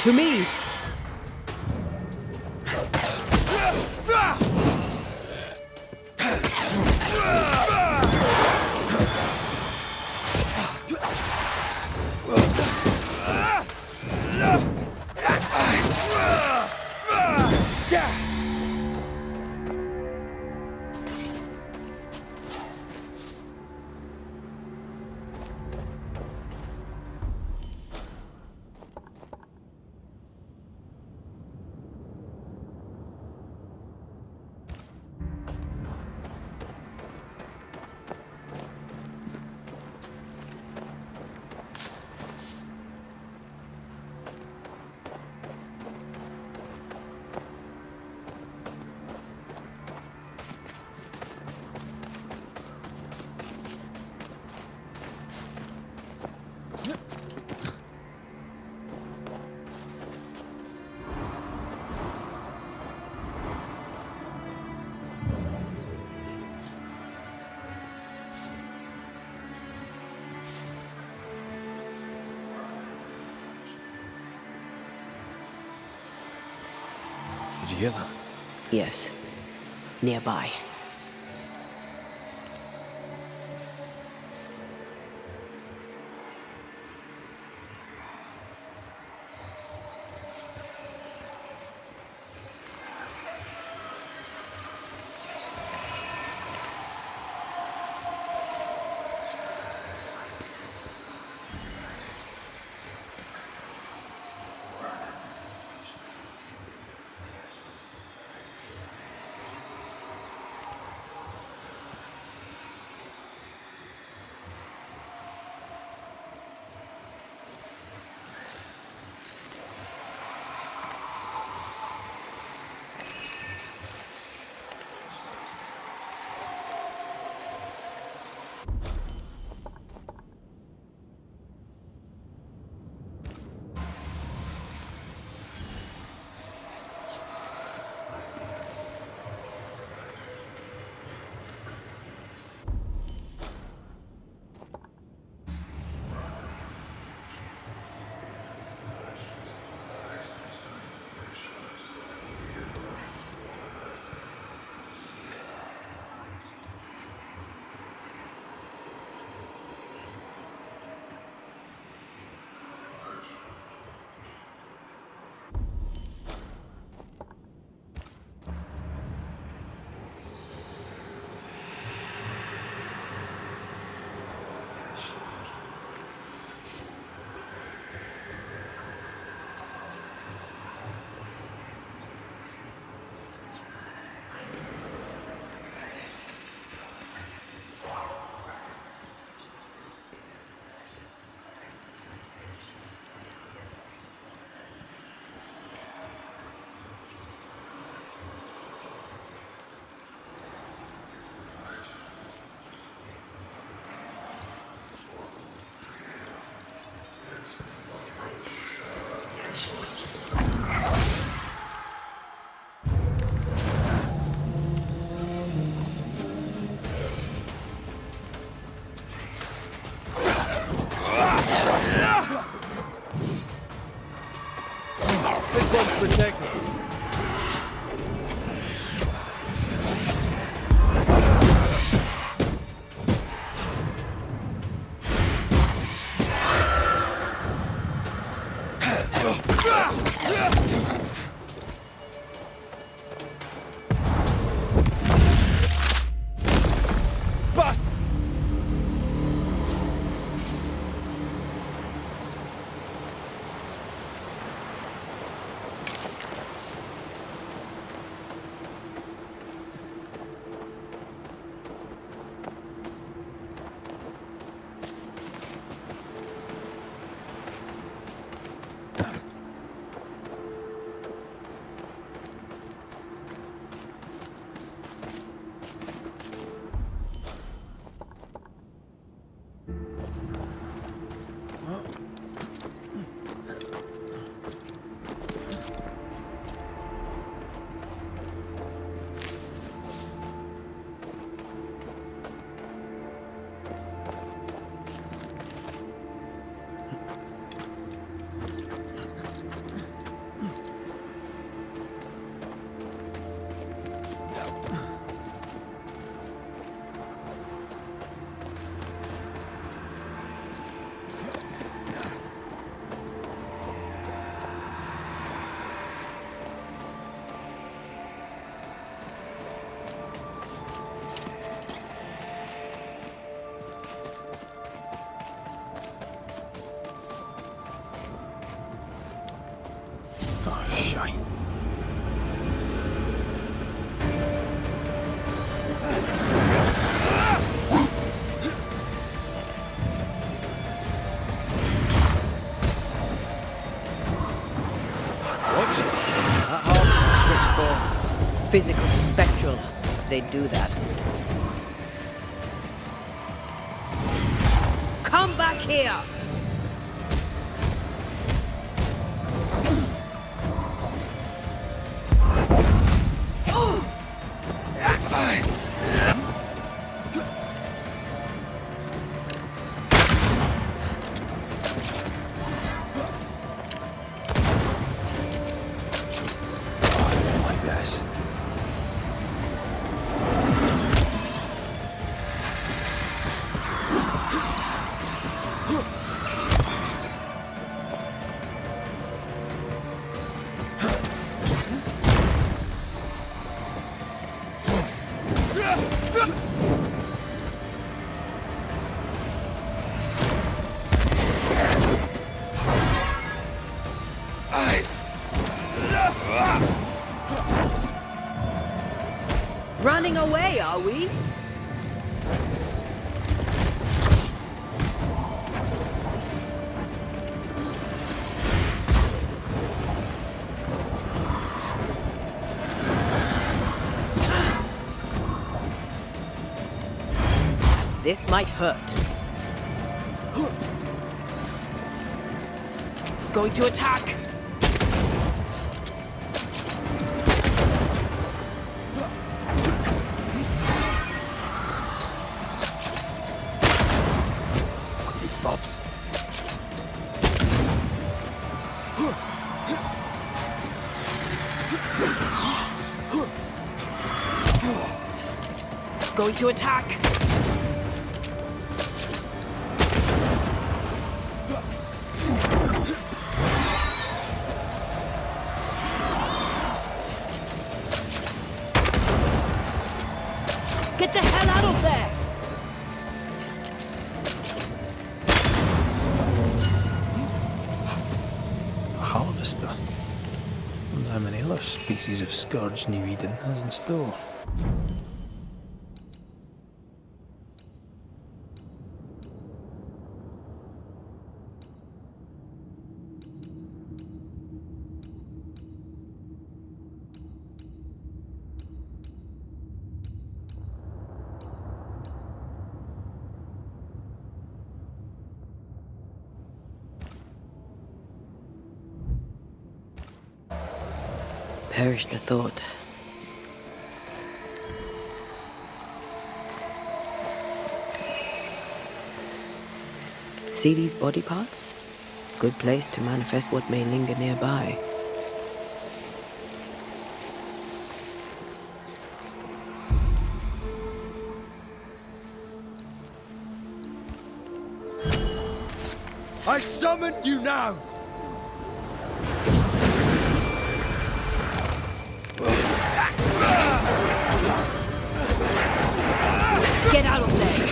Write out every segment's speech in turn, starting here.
to me. Edenna? Yes. Nearby. This one's protected. Basta! Shite. Watch it. That harvest switched for. Physical to spectral. They do that. Come back here! Like this. Running away, are we? This might hurt. It's going to attack. Bots. Going to attack. Get the hell out of there! A harvester. Wonder how many other species of scourge New Eden has in store. Perish the thought. See these body parts? Good place to manifest what may linger nearby. I summon you now! Get out of there!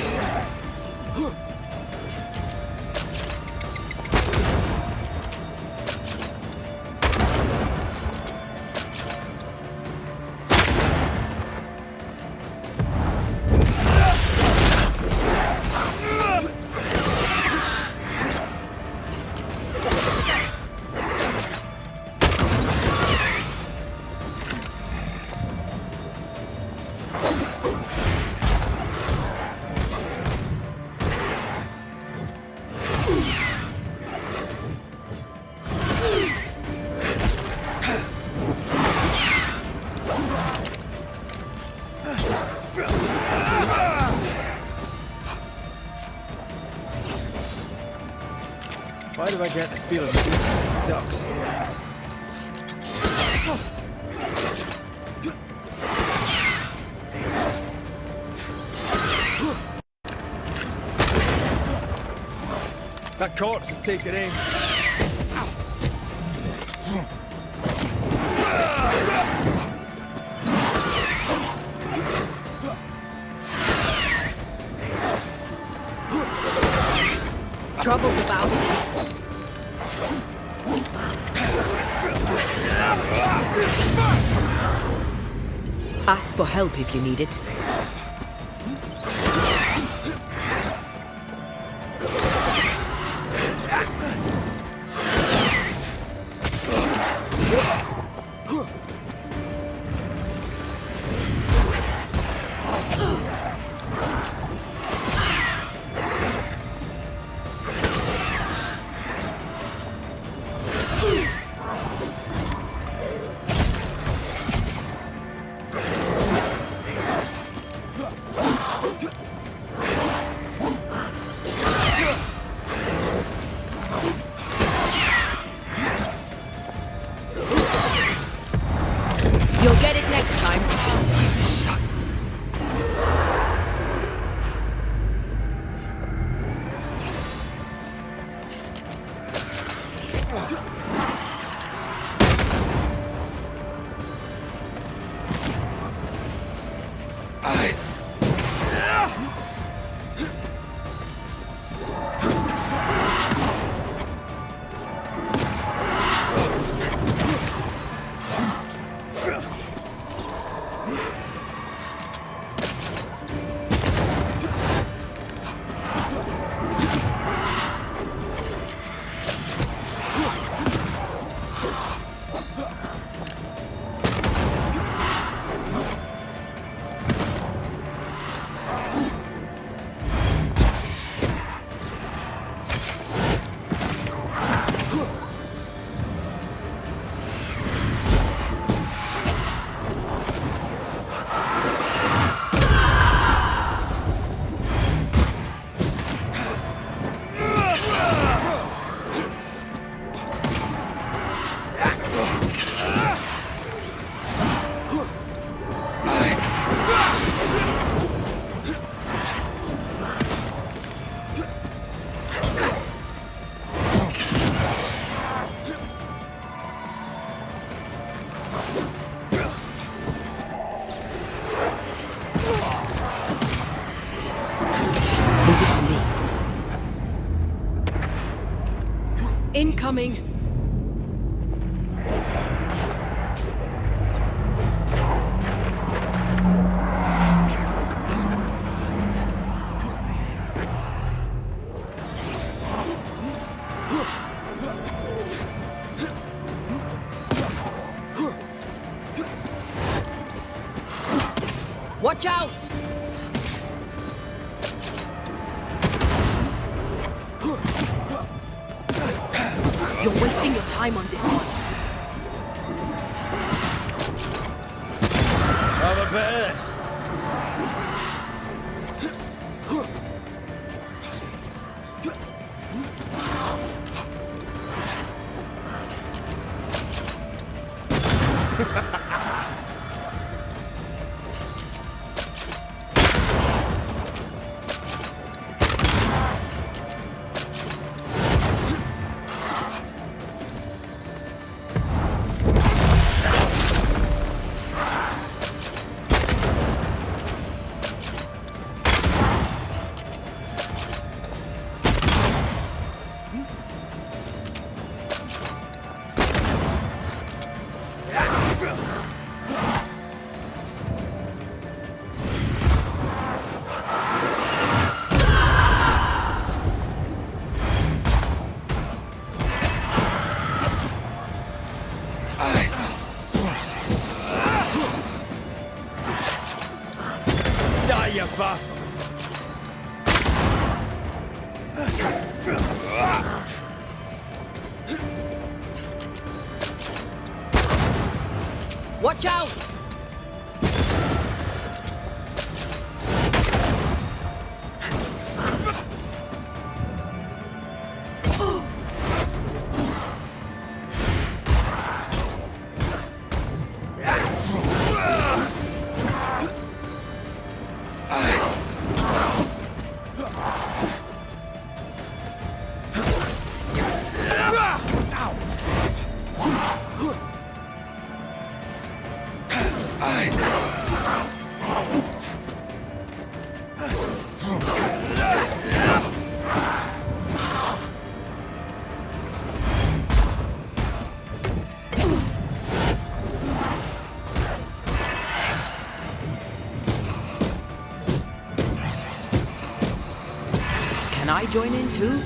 Why do I get the feeling that these sick ducks? That corpse is taking aim. Trouble's about. Ask for help if you need it. You'll get it next time. Incoming! Watch out! You're wasting your time on this one. Have a bit of this. Die, you bastard! Watch out! I join in too?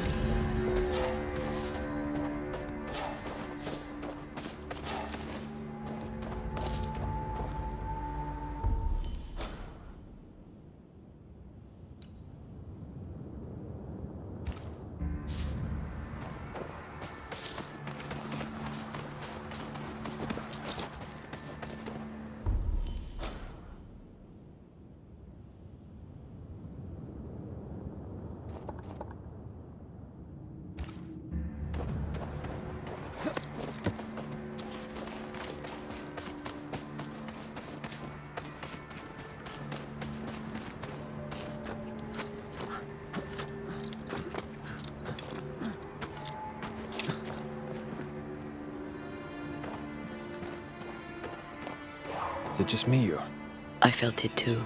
Is it just me or? I felt it too.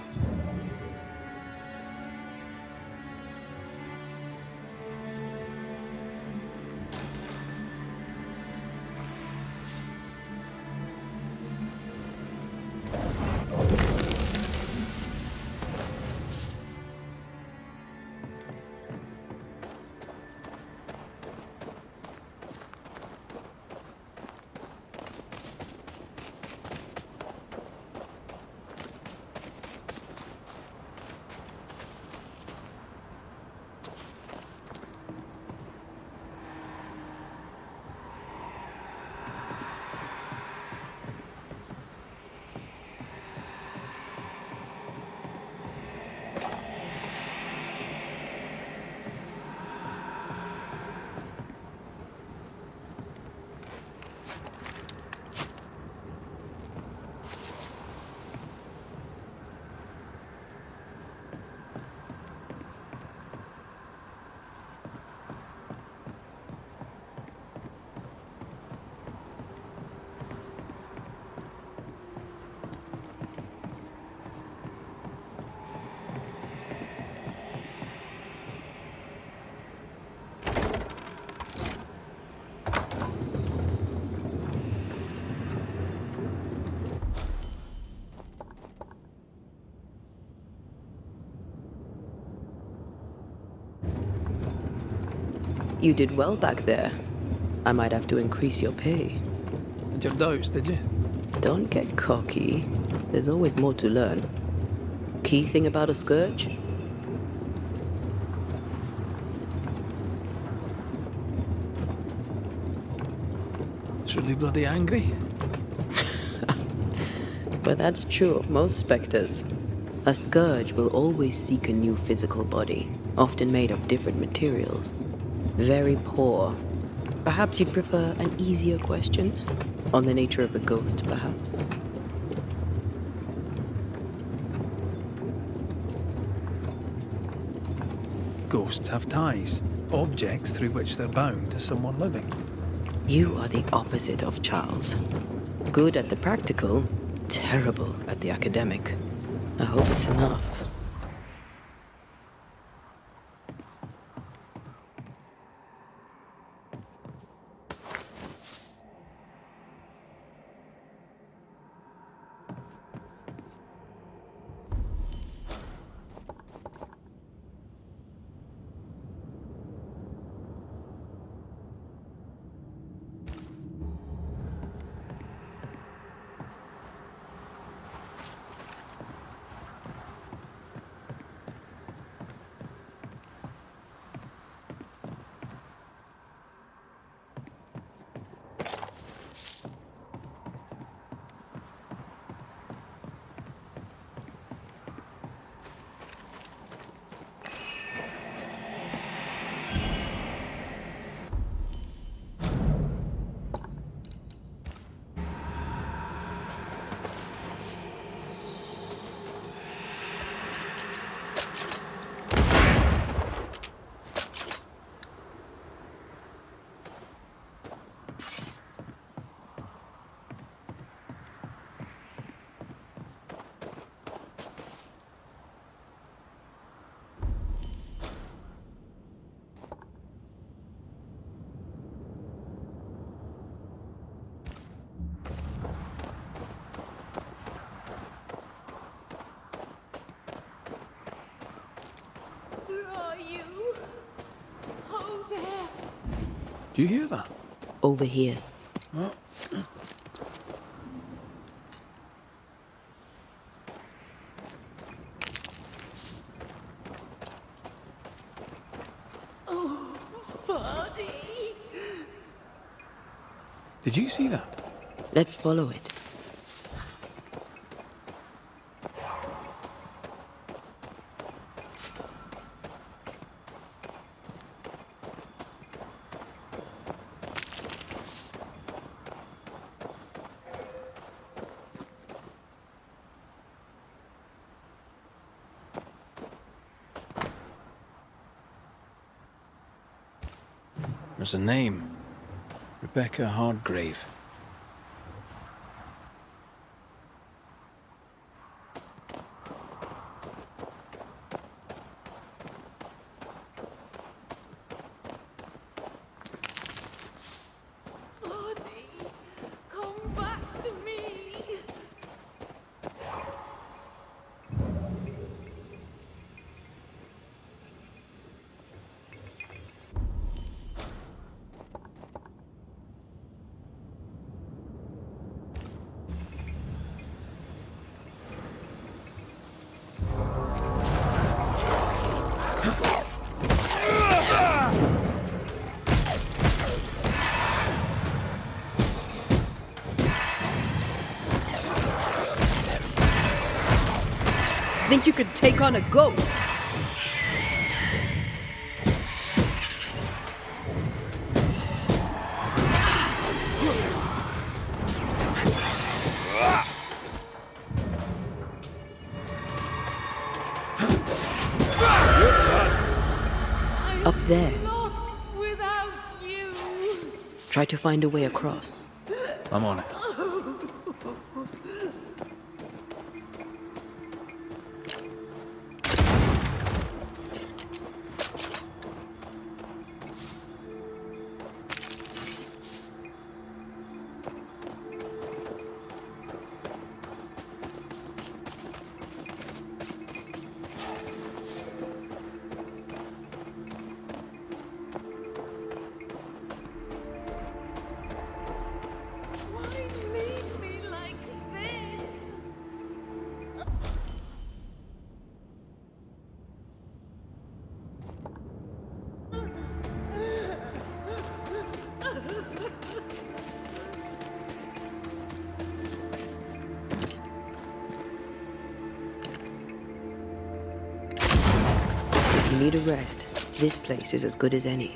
You did well back there. I might have to increase your pay. Had your doubts, did you? Don't get cocky. There's always more to learn. Key thing about a scourge? It's really bloody angry. But that's true of most specters. A scourge will always seek a new physical body, often made of different materials. Very poor. Perhaps you'd prefer an easier question? On the nature of a ghost, perhaps? Ghosts have ties, objects through which they're bound to someone living. You are the opposite of Charles. Good at the practical, terrible at the academic. I hope it's enough. Do you hear that? Over here. Did you see that? Let's follow it. There's a name. Rebecca Hardgrave. Come back to me. Think you could take on a ghost? Up there. Lost without you. Try to find a way across. I'm on it. Why leave me like this? If you need a rest, this place is as good as any.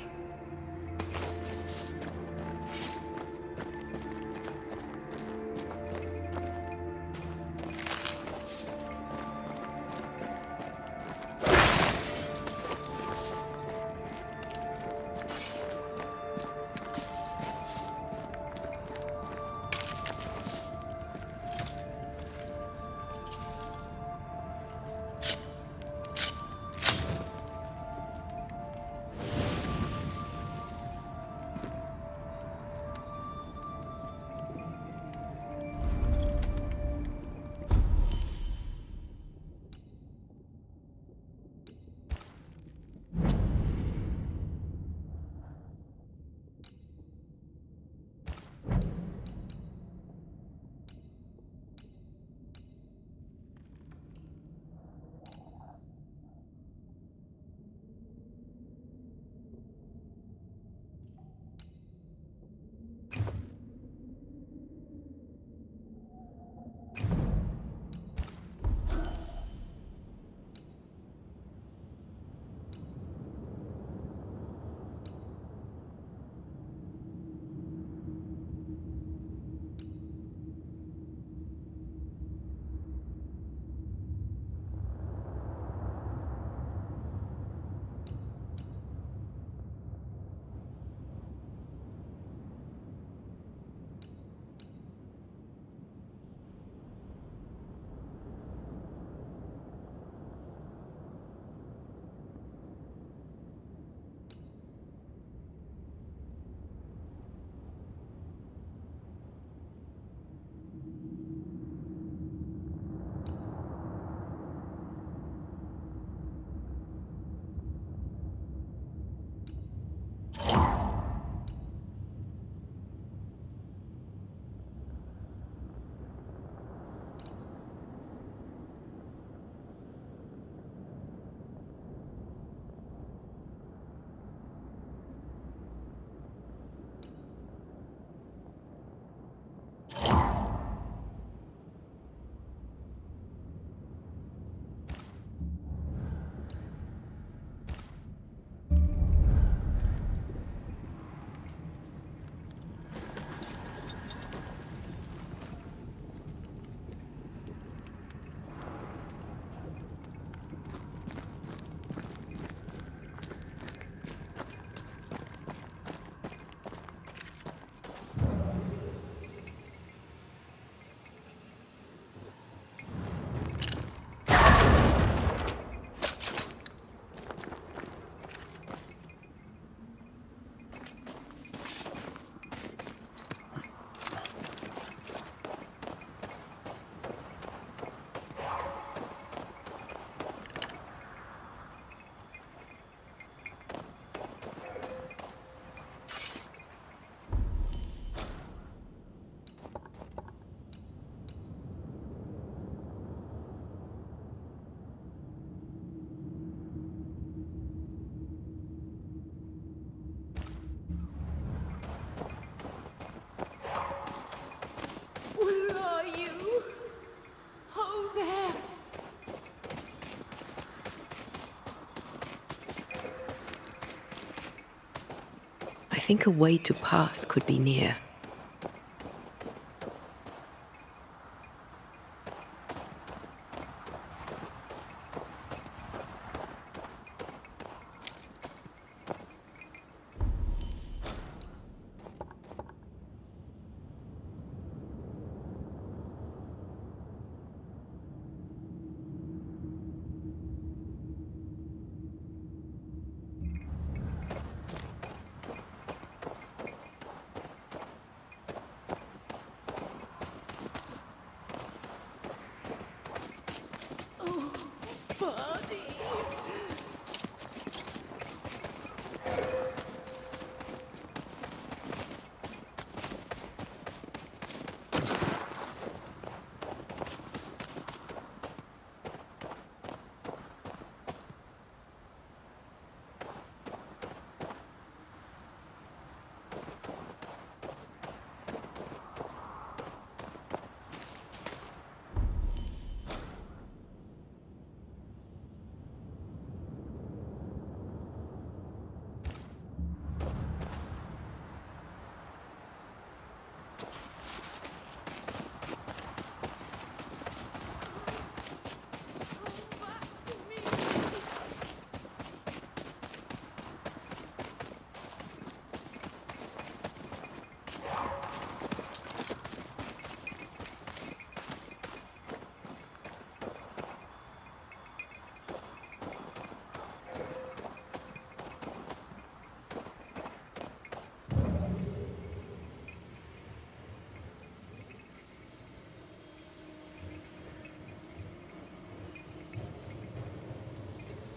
I think a way to pass could be near.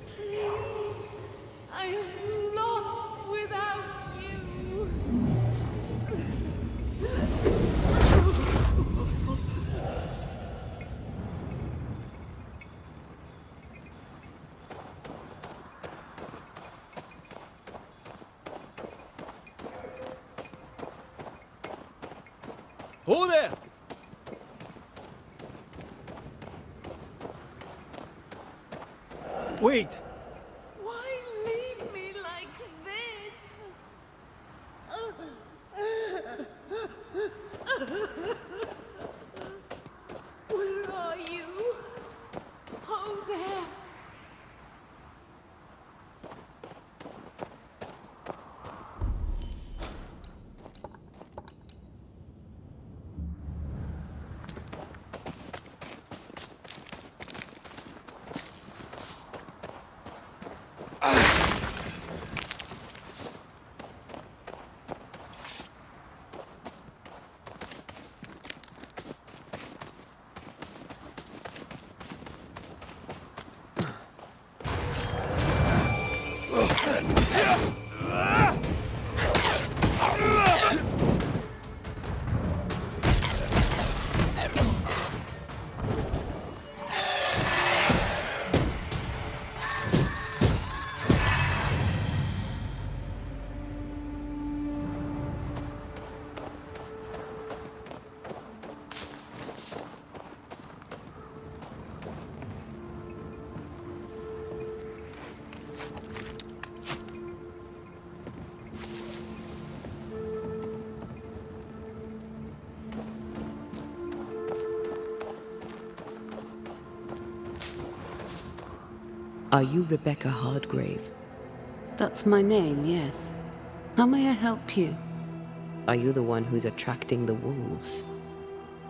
Please, I am lost without you. Who there? Wait! Why leave me like this? Where are you? Oh, there. Are you Rebecca Hardgrave? That's my name, yes. How may I help you? Are you the one who's attracting the wolves?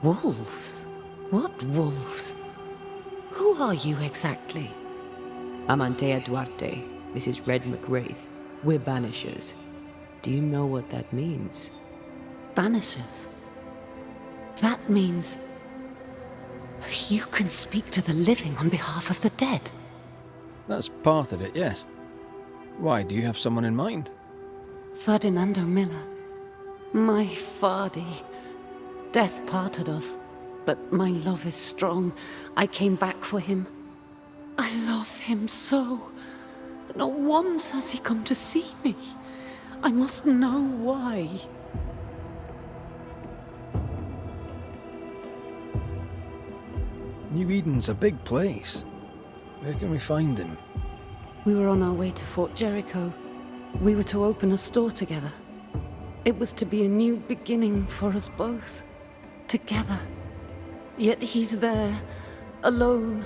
Wolves? What wolves? Who are you exactly? I'm Antea Duarte. This is Red McWraith. We're Banishers. Do you know what that means? Banishers? That means... you can speak to the living on behalf of the dead. That's part of it, yes. Why, do you have someone in mind? Ferdinando Miller. My Fardy. Death parted us, but my love is strong. I came back for him. I love him so. Not once has he come to see me. I must know why. New Eden's a big place. Where can we find him? We were on our way to Fort Jericho. We were to open a store together. It was to be a new beginning for us both, together. Yet he's there, alone.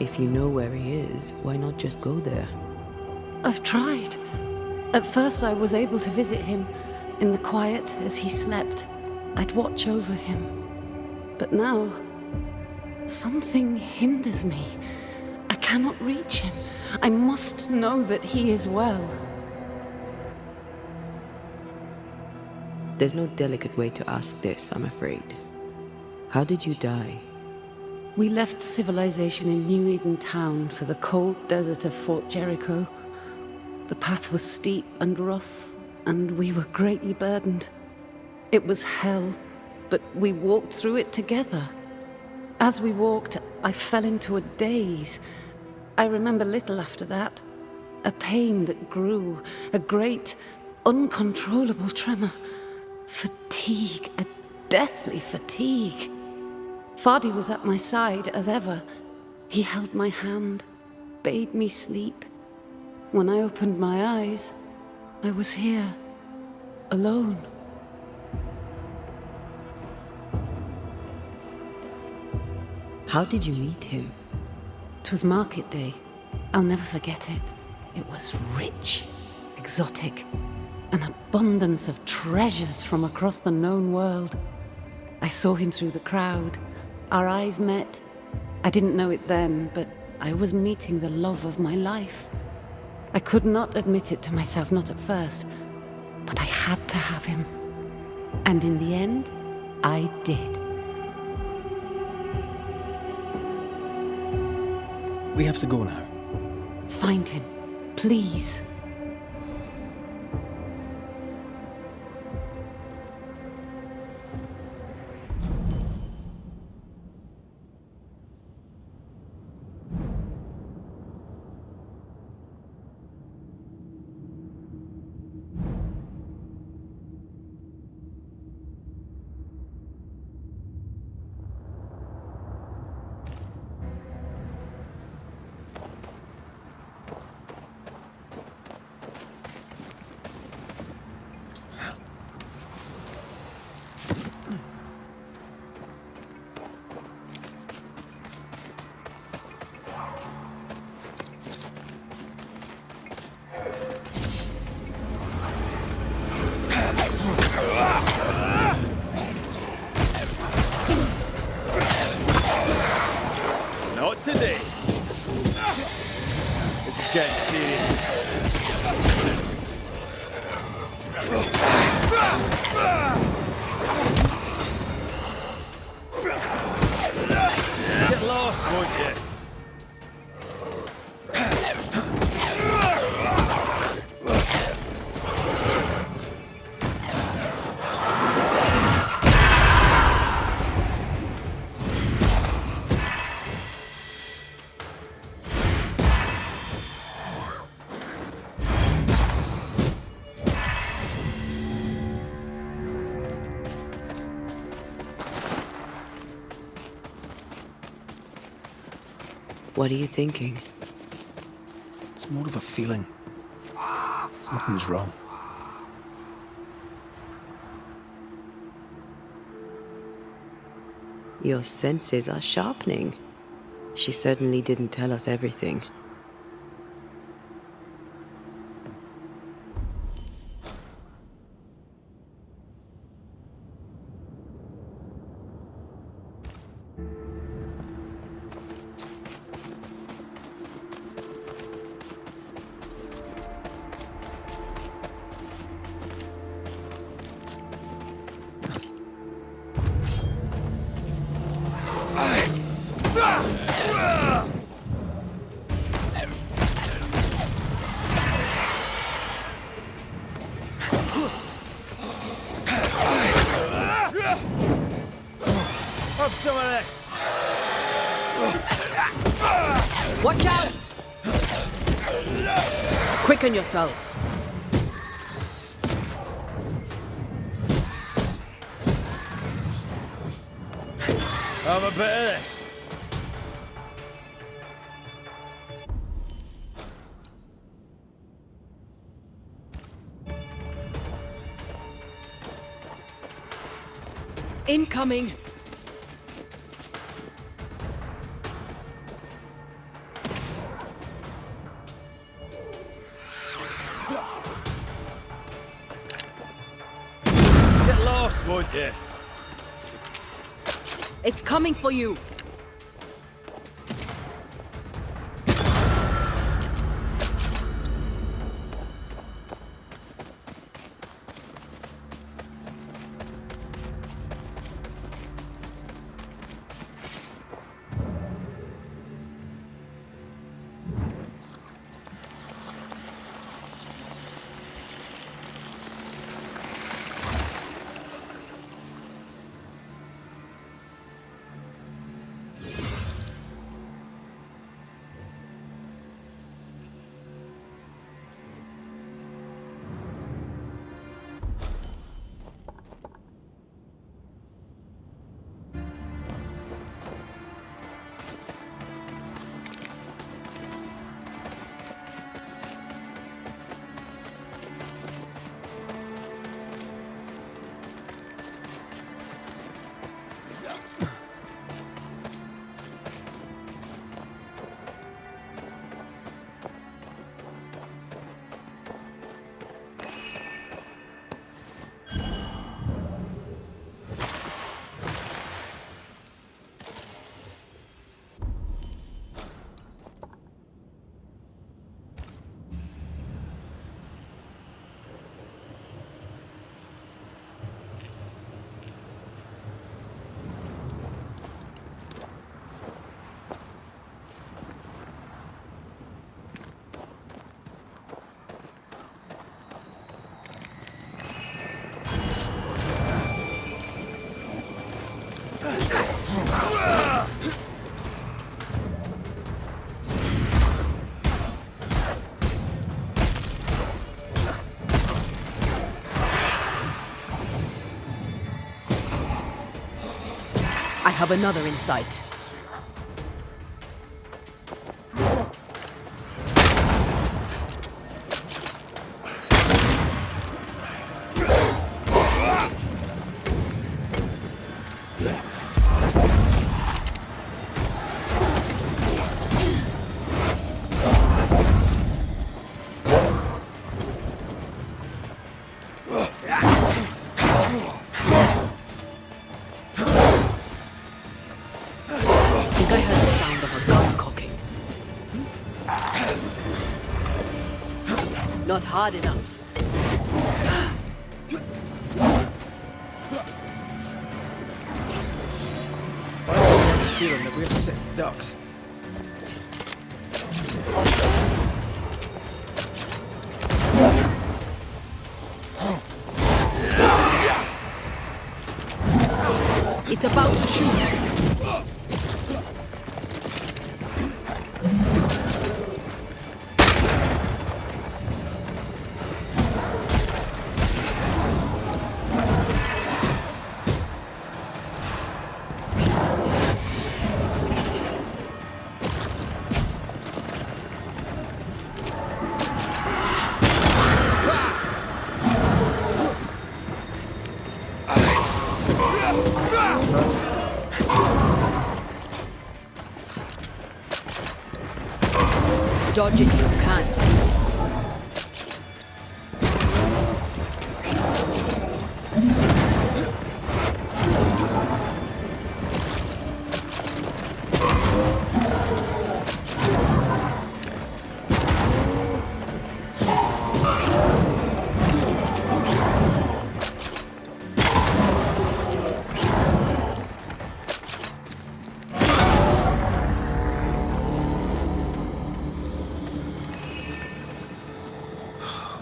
If you know where he is, why not just go there? I've tried. At first I was able to visit him in the quiet as he slept. I'd watch over him. But now, something hinders me. I cannot reach him. I must know that he is well. There's no delicate way to ask this, I'm afraid. How did you die? We left civilization in New Eden town for the cold desert of Fort Jericho. The path was steep and rough, and we were greatly burdened. It was hell, but we walked through it together. As we walked, I fell into a daze. I remember little after that. A pain that grew, a great, uncontrollable tremor. Fatigue, a deathly fatigue. Fardy was at my side as ever. He held my hand, bade me sleep. When I opened my eyes, I was here, alone. How did you meet him? 'Twas market day. I'll never forget it. It was rich, exotic, an abundance of treasures from across the known world. I saw him through the crowd. Our eyes met. I didn't know it then, but I was meeting the love of my life. I could not admit it to myself, not at first, but I had to have him. And in the end, I did. We have to go now. Find him, please. Not today. This is getting serious. Get lost, won't you? What are you thinking? It's more of a feeling. Something's wrong. Your senses are sharpening. She certainly didn't tell us everything. Have some of this. Watch out! Quicken yourself. Have a bit of this. Incoming! Get lost, won't you? It's coming for you! I have another in sight. Not hard enough. Feeling that we're sick ducks. It's about to shoot. Dodge it if you can.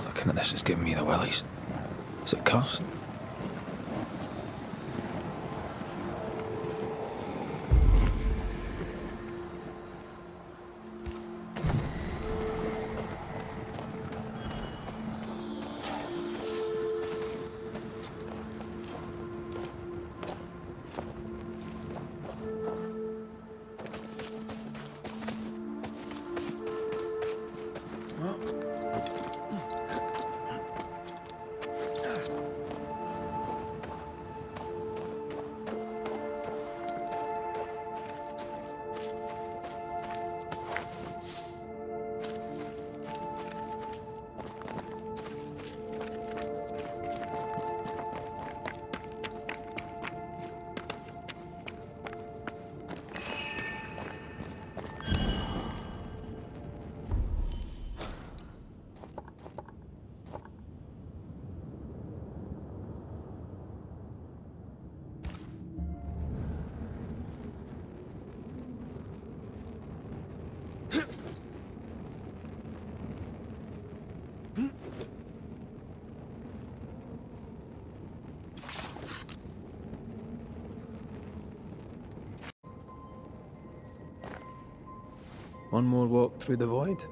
Looking at this is giving me the willies. What's it cost? One more walk through the void.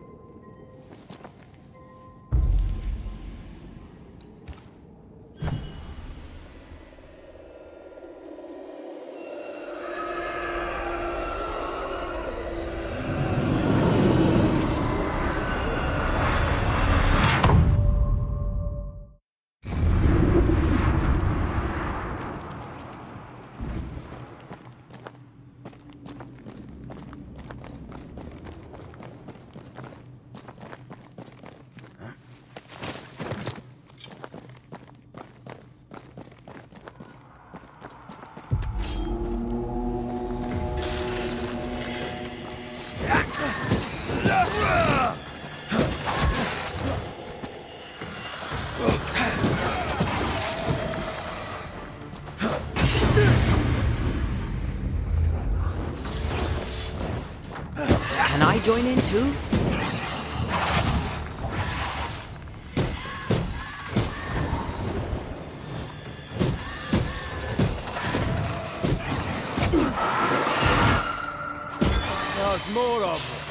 Can I join in too? There's more of them.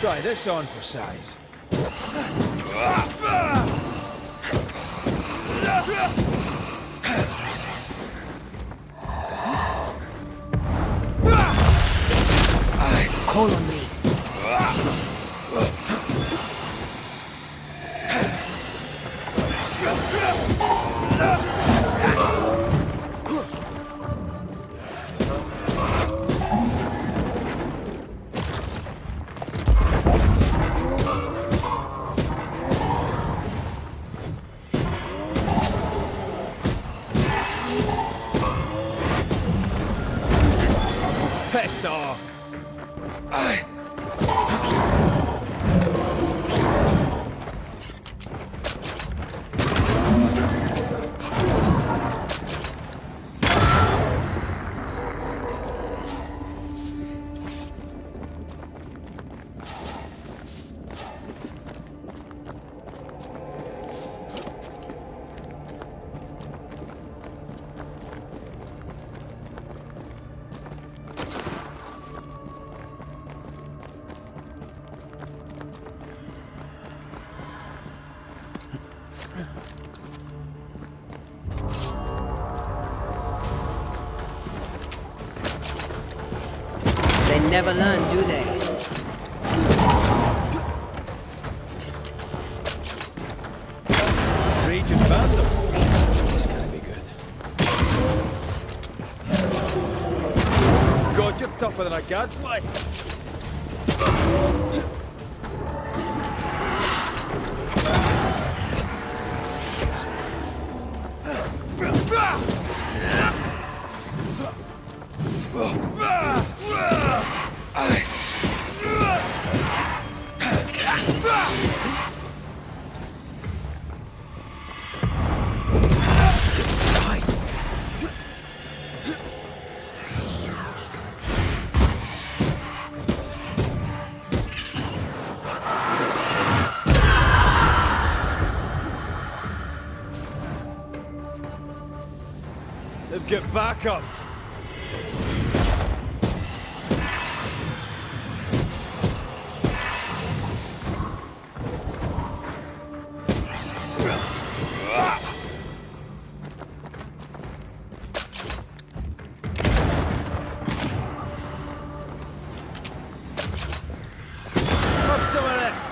Try this on for size. Call on me. Piss off. They never learn, do they? Raging Phantom. This gonna be good. God, you're tougher than a gadfly. They've got backup. Have some of this.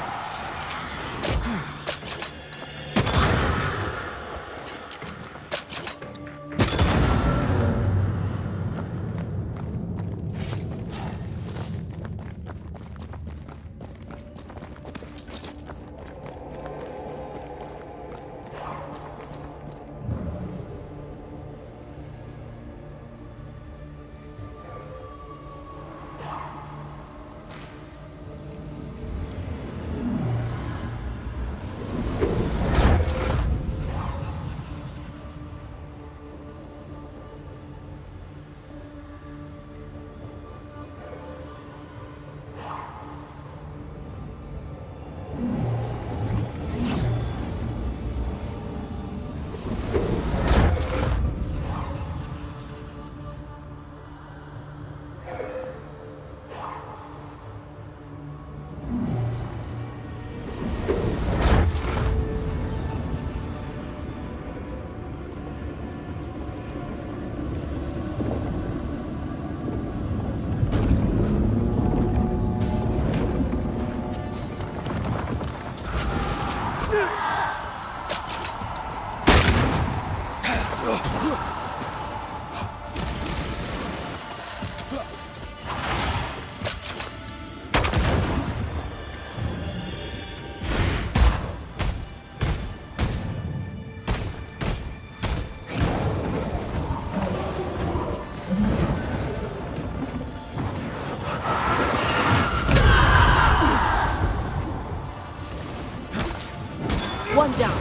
One down.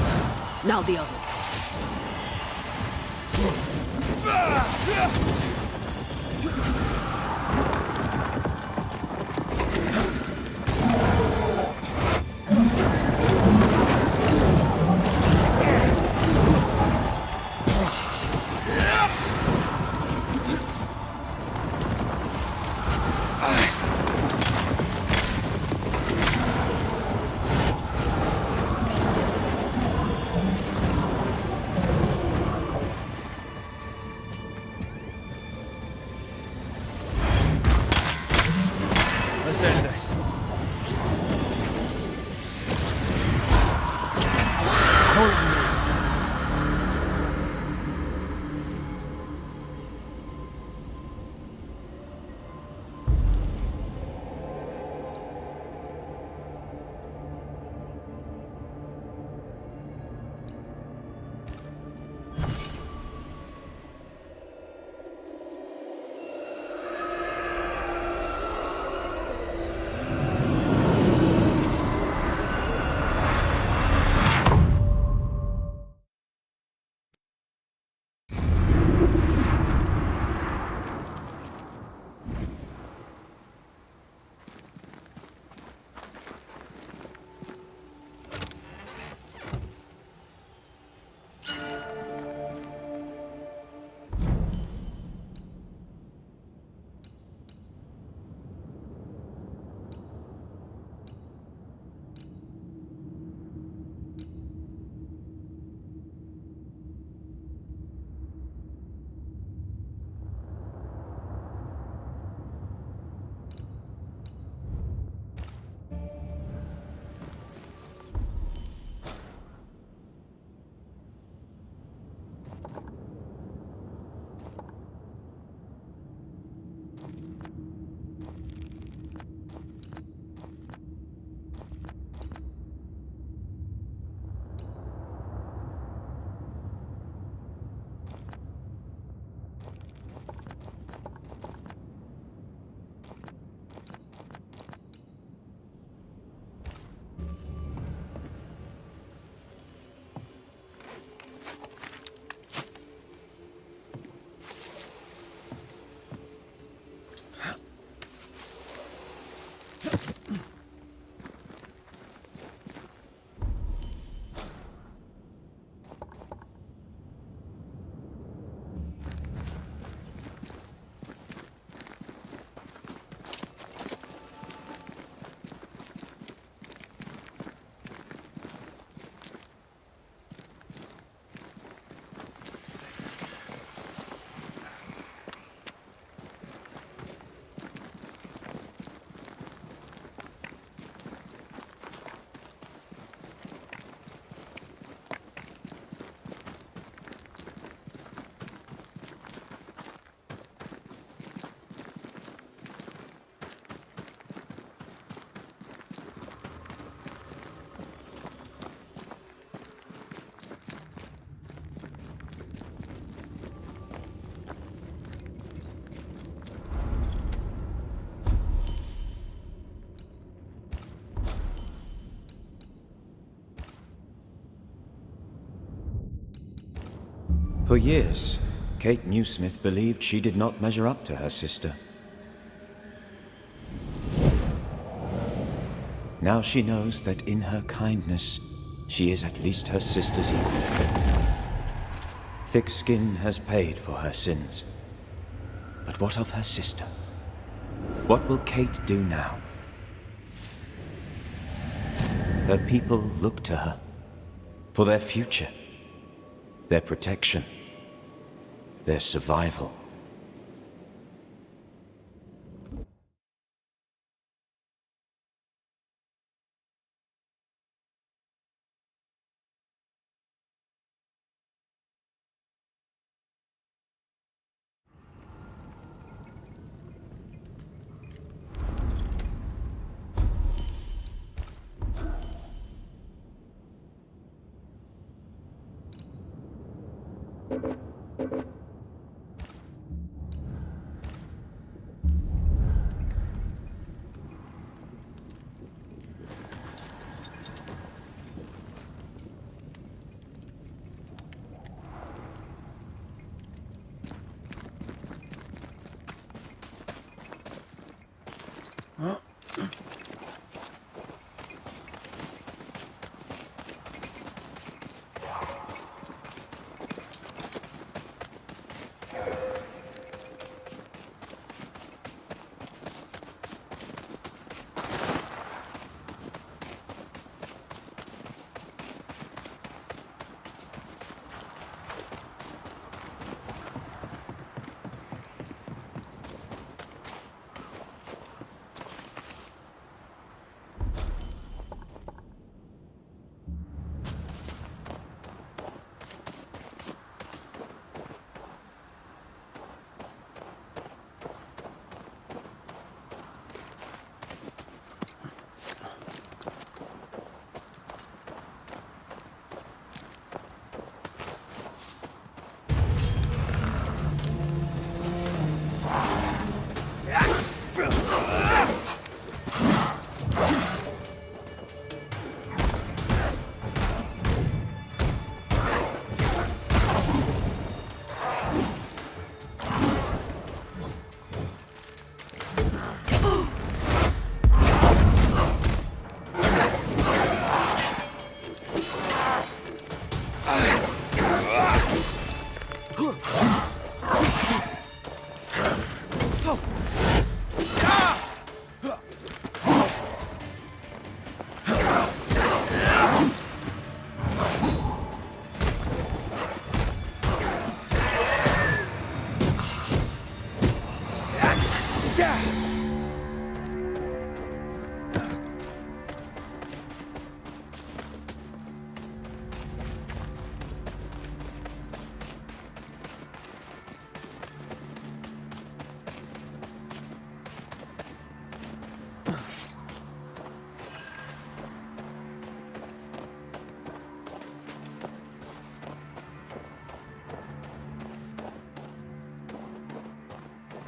Now the others. Let's end this. For years, Kate Newsmith believed she did not measure up to her sister. Now she knows that in her kindness, she is at least her sister's equal. Thick skin has paid for her sins. But what of her sister? What will Kate do now? Her people look to her for their future, their protection, their survival.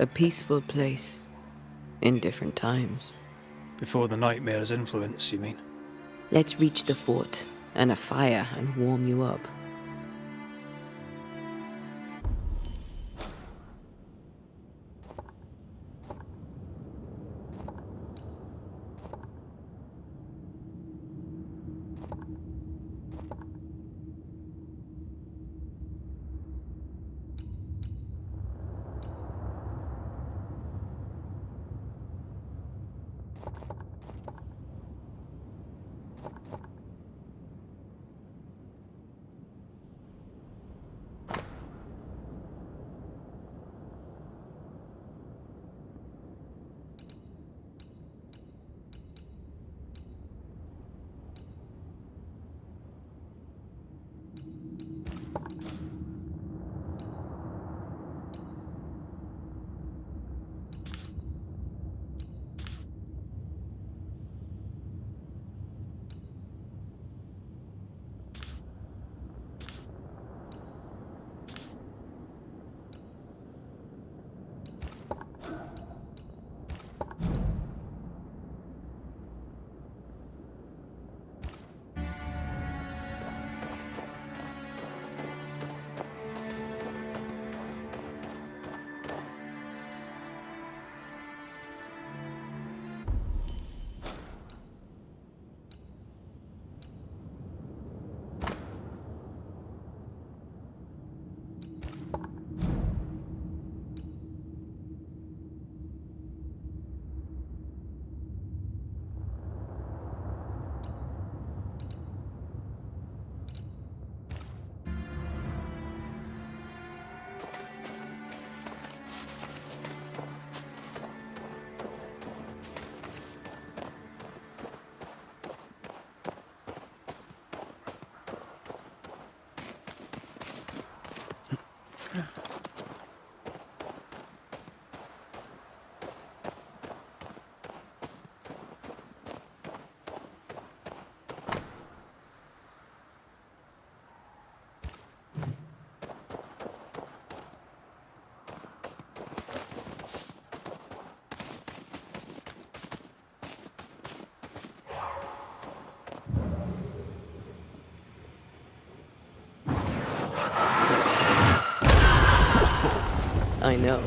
A peaceful place. In different times. Before the nightmare's influence, you mean? Let's reach the fort and a fire and warm you up. I know.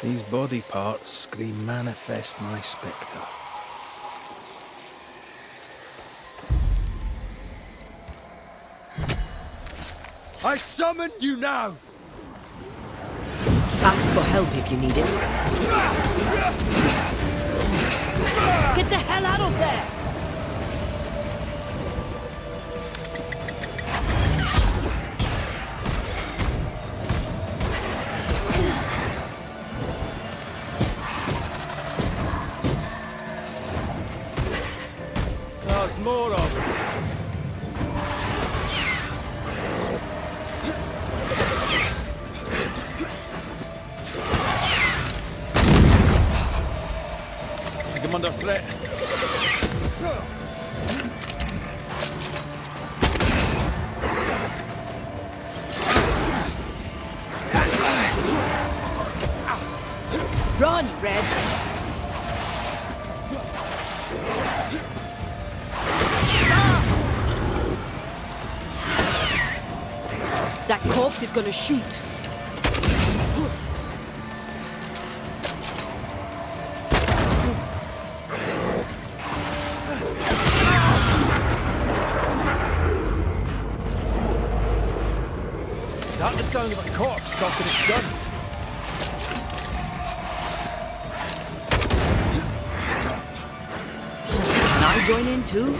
These body parts scream manifest my spectre. I summon you now! Ask for help if you need it. Get the hell out of there! There's more of them. Take him under threat. Run, Red! That corpse is gonna shoot. Is that the sound of a corpse cocking its gun? Can I join in too?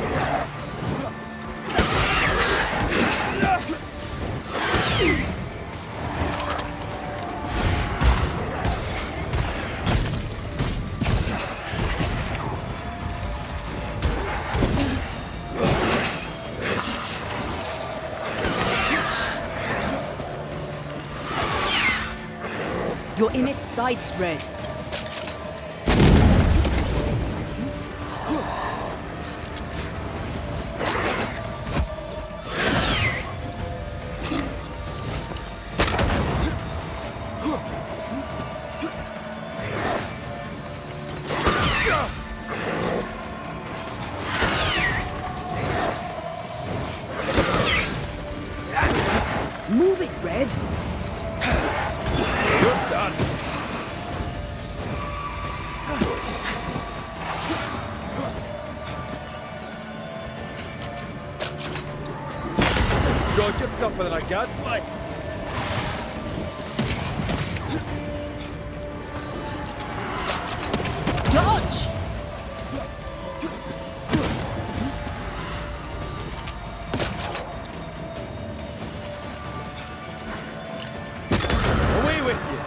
You're in its sights, Red. Move it, Red. You're done. God, you're tougher than a gadfly. Dodge! Away with you.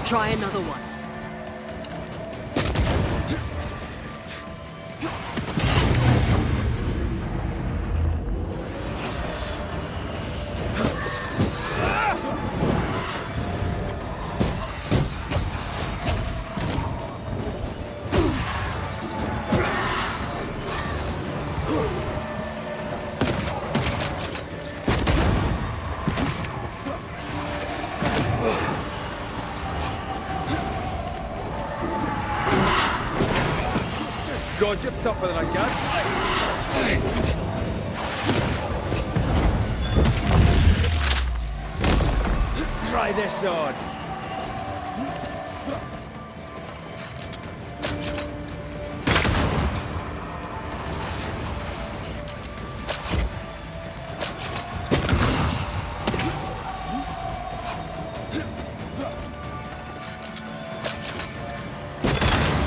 Try another one. God, you're tougher than a gadfly. Try this on.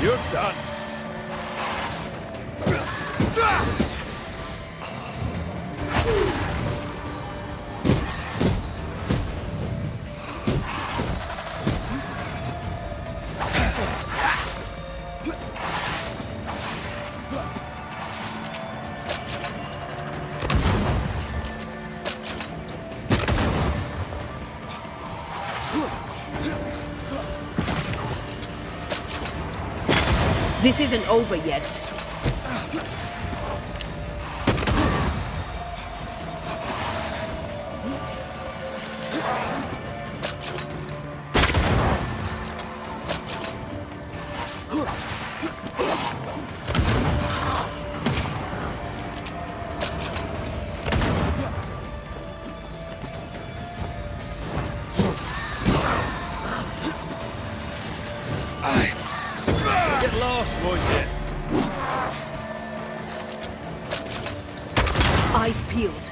You're done. This isn't over yet. Get lost, won't you? Eyes peeled.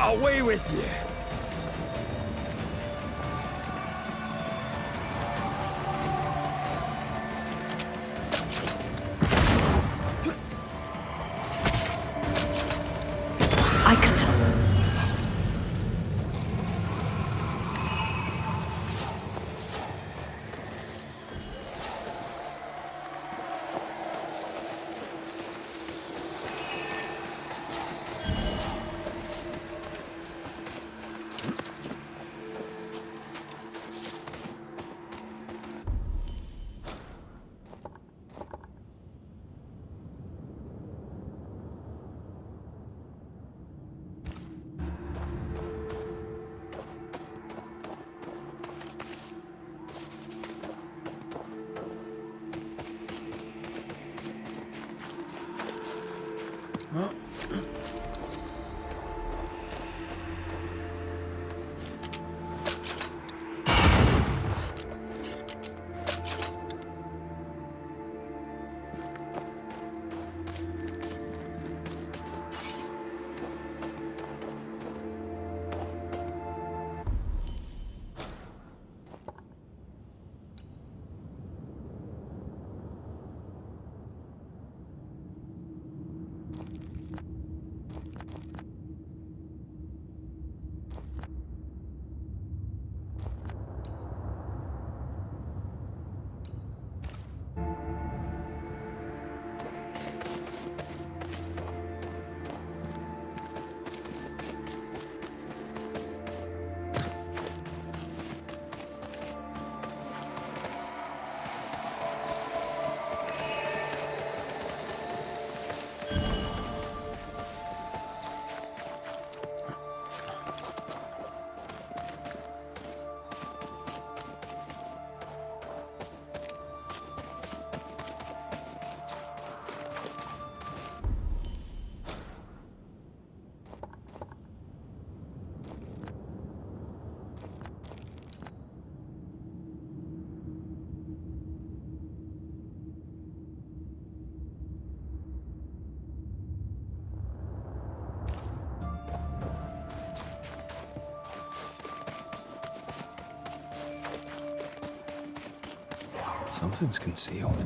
Away with you. Something's concealed.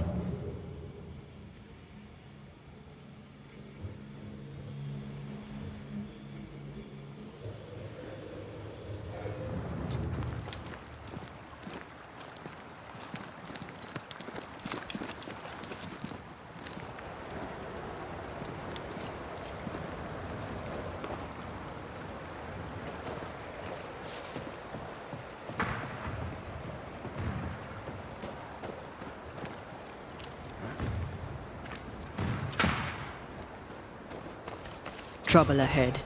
Trouble ahead.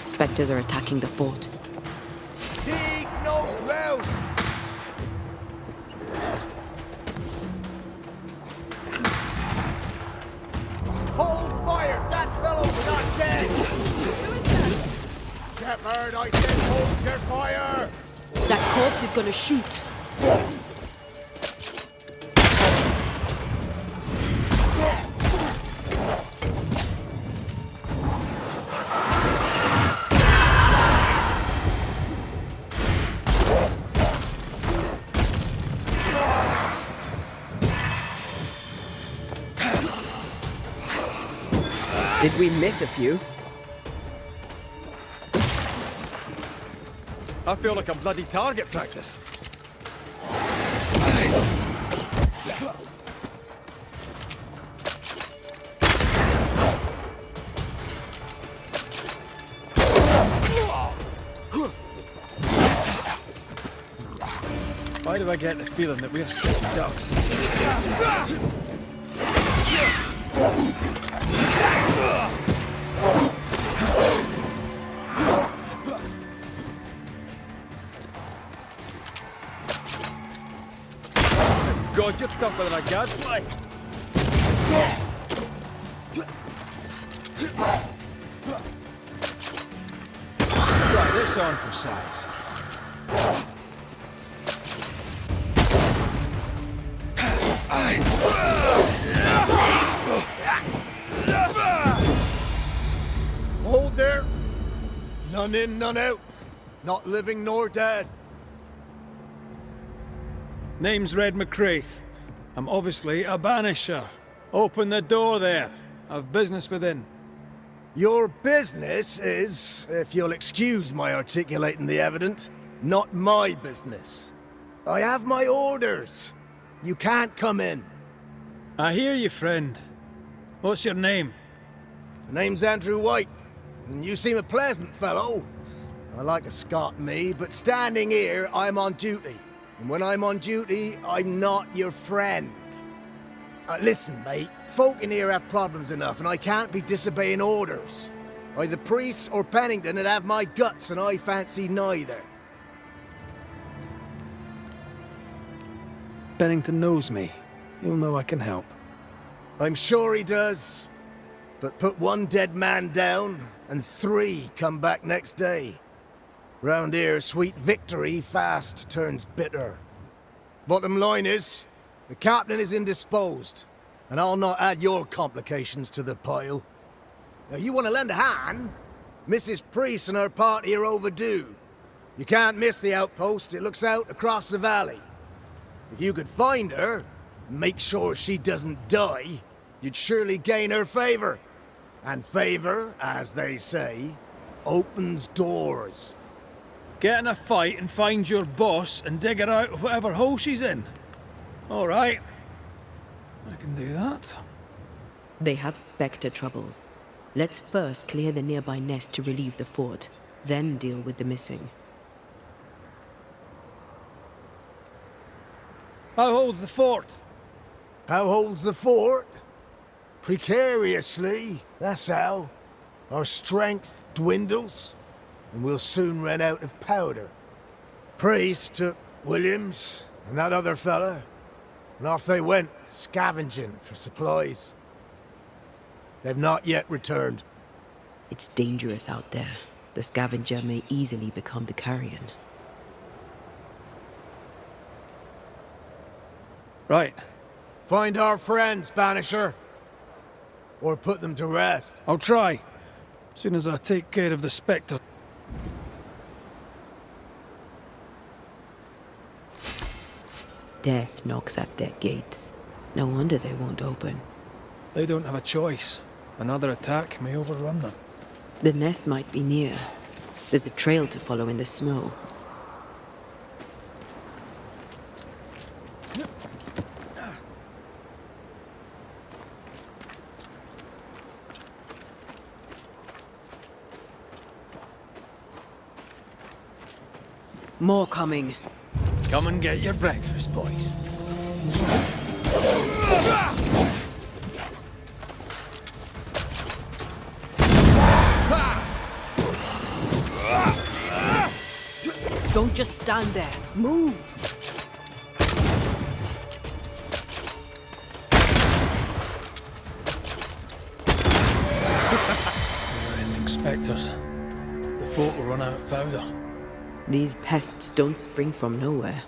Spectres are attacking the fort. Seek no ground! Hold fire! That fellow's not dead! Who is that? Shepherd, I said hold your fire! That corpse is gonna shoot. Did we miss a few? I feel like I'm bloody target practice. Why do I get the feeling that we're sick ducks? God, you're tougher than a gadfly. Try this on for size. Hold there. None in, none out. Not living nor dead. Name's Red McCraith. I'm obviously a banisher. Open the door there. I've business within. Your business is, if you'll excuse my articulating the evident, not my business. I have my orders. You can't come in. I hear you, friend. What's your name? My name's Andrew White, and you seem a pleasant fellow. I like a Scot, me, but standing here, I'm on duty. And when I'm on duty, I'm not your friend. Listen, mate, folk in here have problems enough, and I can't be disobeying orders. Either priests or Pennington would have my guts, and I fancy neither. Bennington knows me. He'll know I can help. I'm sure he does. But put one dead man down, and 3 come back next day. Round here, sweet victory fast turns bitter. Bottom line is, the captain is indisposed, and I'll not add your complications to the pile. Now, you want to lend a hand? Mrs. Priest and her party are overdue. You can't miss the outpost, it looks out across the valley. If you could find her, make sure she doesn't die, you'd surely gain her favor. And favor, as they say, opens doors. Get in a fight and find your boss and dig her out of whatever hole she's in. All right. I can do that. They have Spectre troubles. Let's first clear the nearby nest to relieve the fort, then deal with the missing. How holds the fort? How holds the fort? Precariously, that's how. Our strength dwindles, and we'll soon run out of powder. Priest took Williams and that other fella, and off they went, scavenging for supplies. They've not yet returned. It's dangerous out there. The scavenger may easily become the carrion. Right. Find our friends, Banisher. Or put them to rest. I'll try. As soon as I take care of the Spectre. Death knocks at their gates. No wonder they won't open. They don't have a choice. Another attack may overrun them. The nest might be near. There's a trail to follow in the snow. More coming. Come and get your breakfast, boys. Don't just stand there. Move! We're ending spectres. The fort will run out of powder. These pests don't spring from nowhere.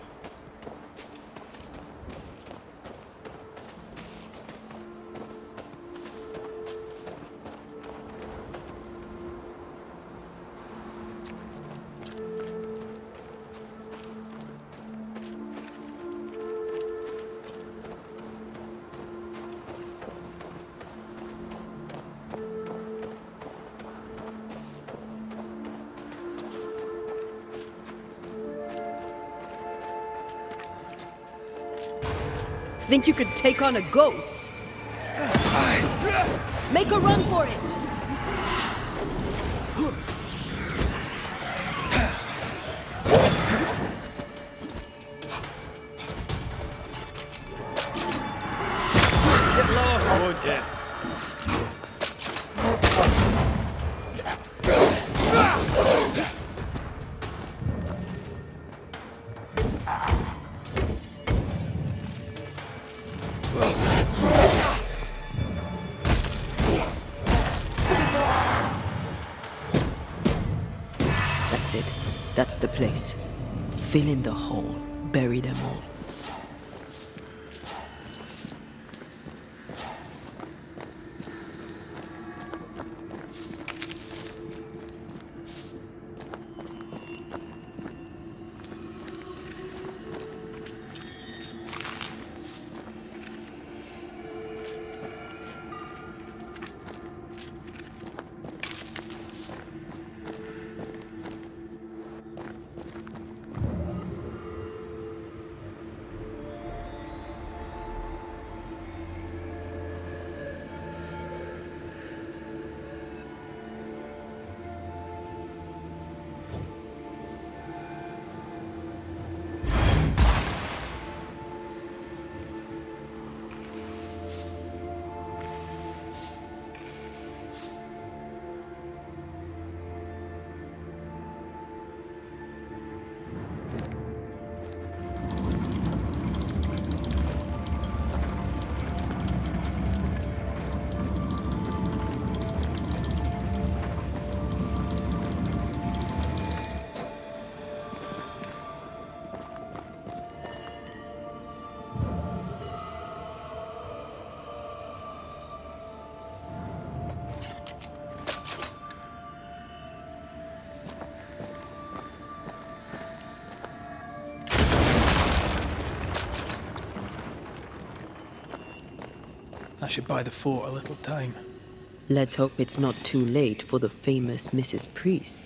Think you could take on a ghost? Make a run for it! Get lost, won't you? That's it. That's the place. Fill in the hole. Bury them all. I should buy the fort a little time. Let's hope it's not too late for the famous Mrs. Priest.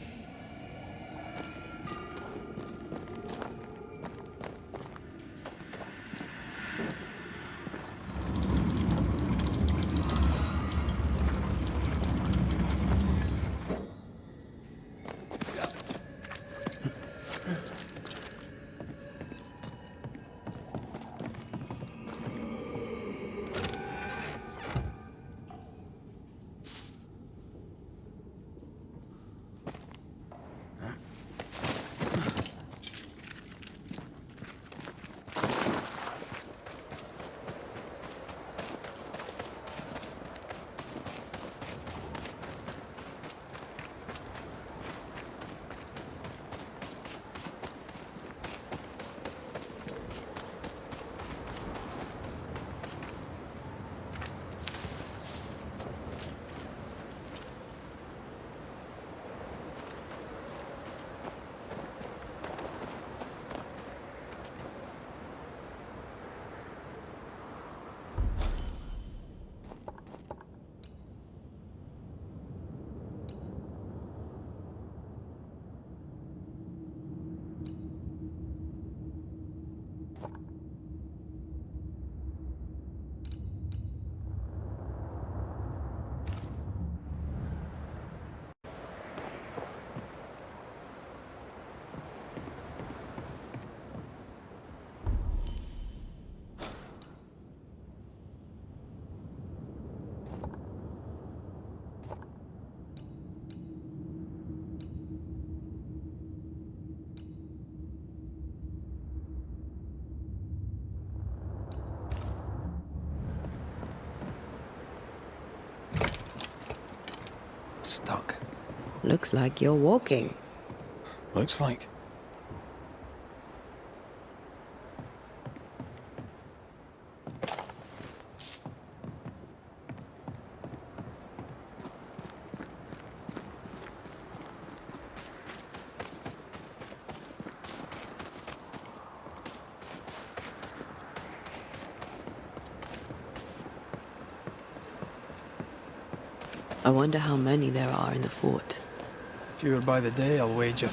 Looks like you're walking. Looks like. I wonder how many there are in the fort. Fewer by the day, I'll wager.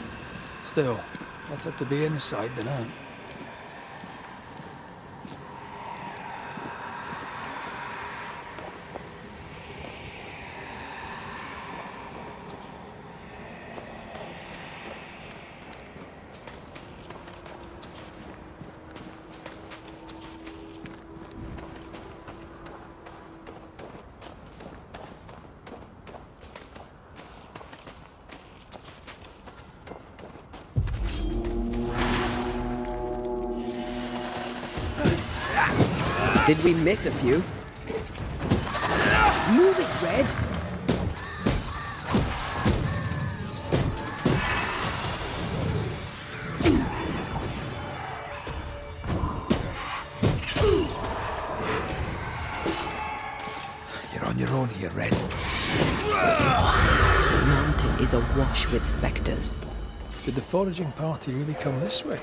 Still, better to be inside than out. Did we miss a few? Move it, Red! You're on your own here, Red. The mountain is awash with specters. Did the foraging party really come this way?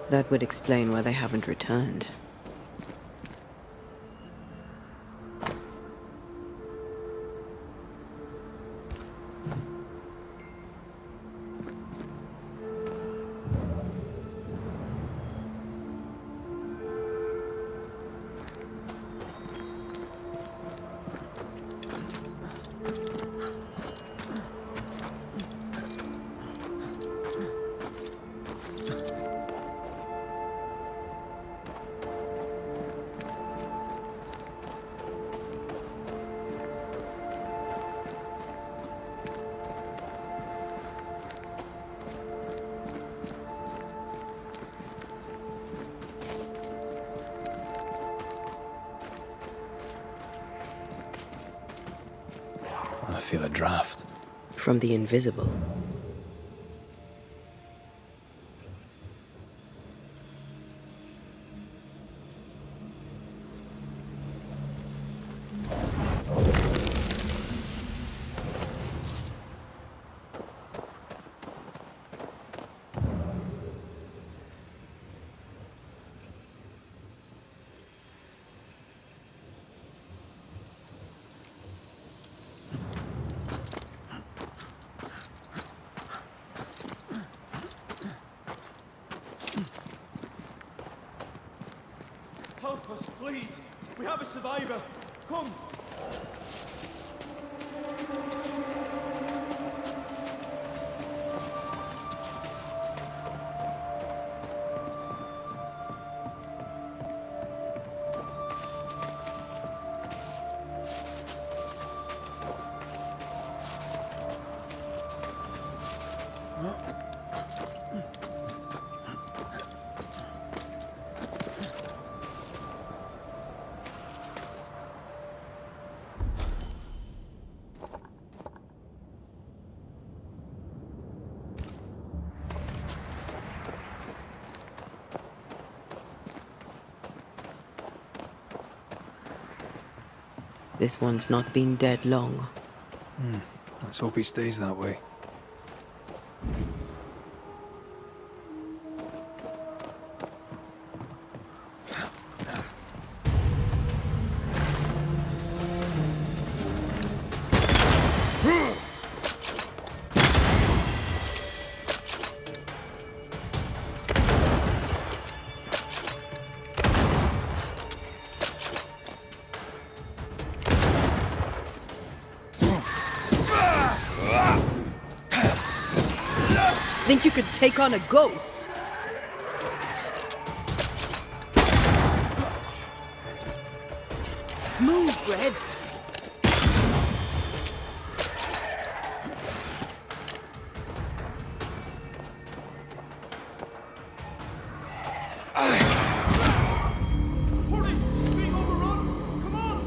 That would explain why they haven't returned. I feel a draft. From the invisible. Help us, please! We have a survivor! Come! This one's not been dead long. Let's hope he stays that way. Think you could take on a ghost? Move, Red! Hurry! She's being overrun! Come on!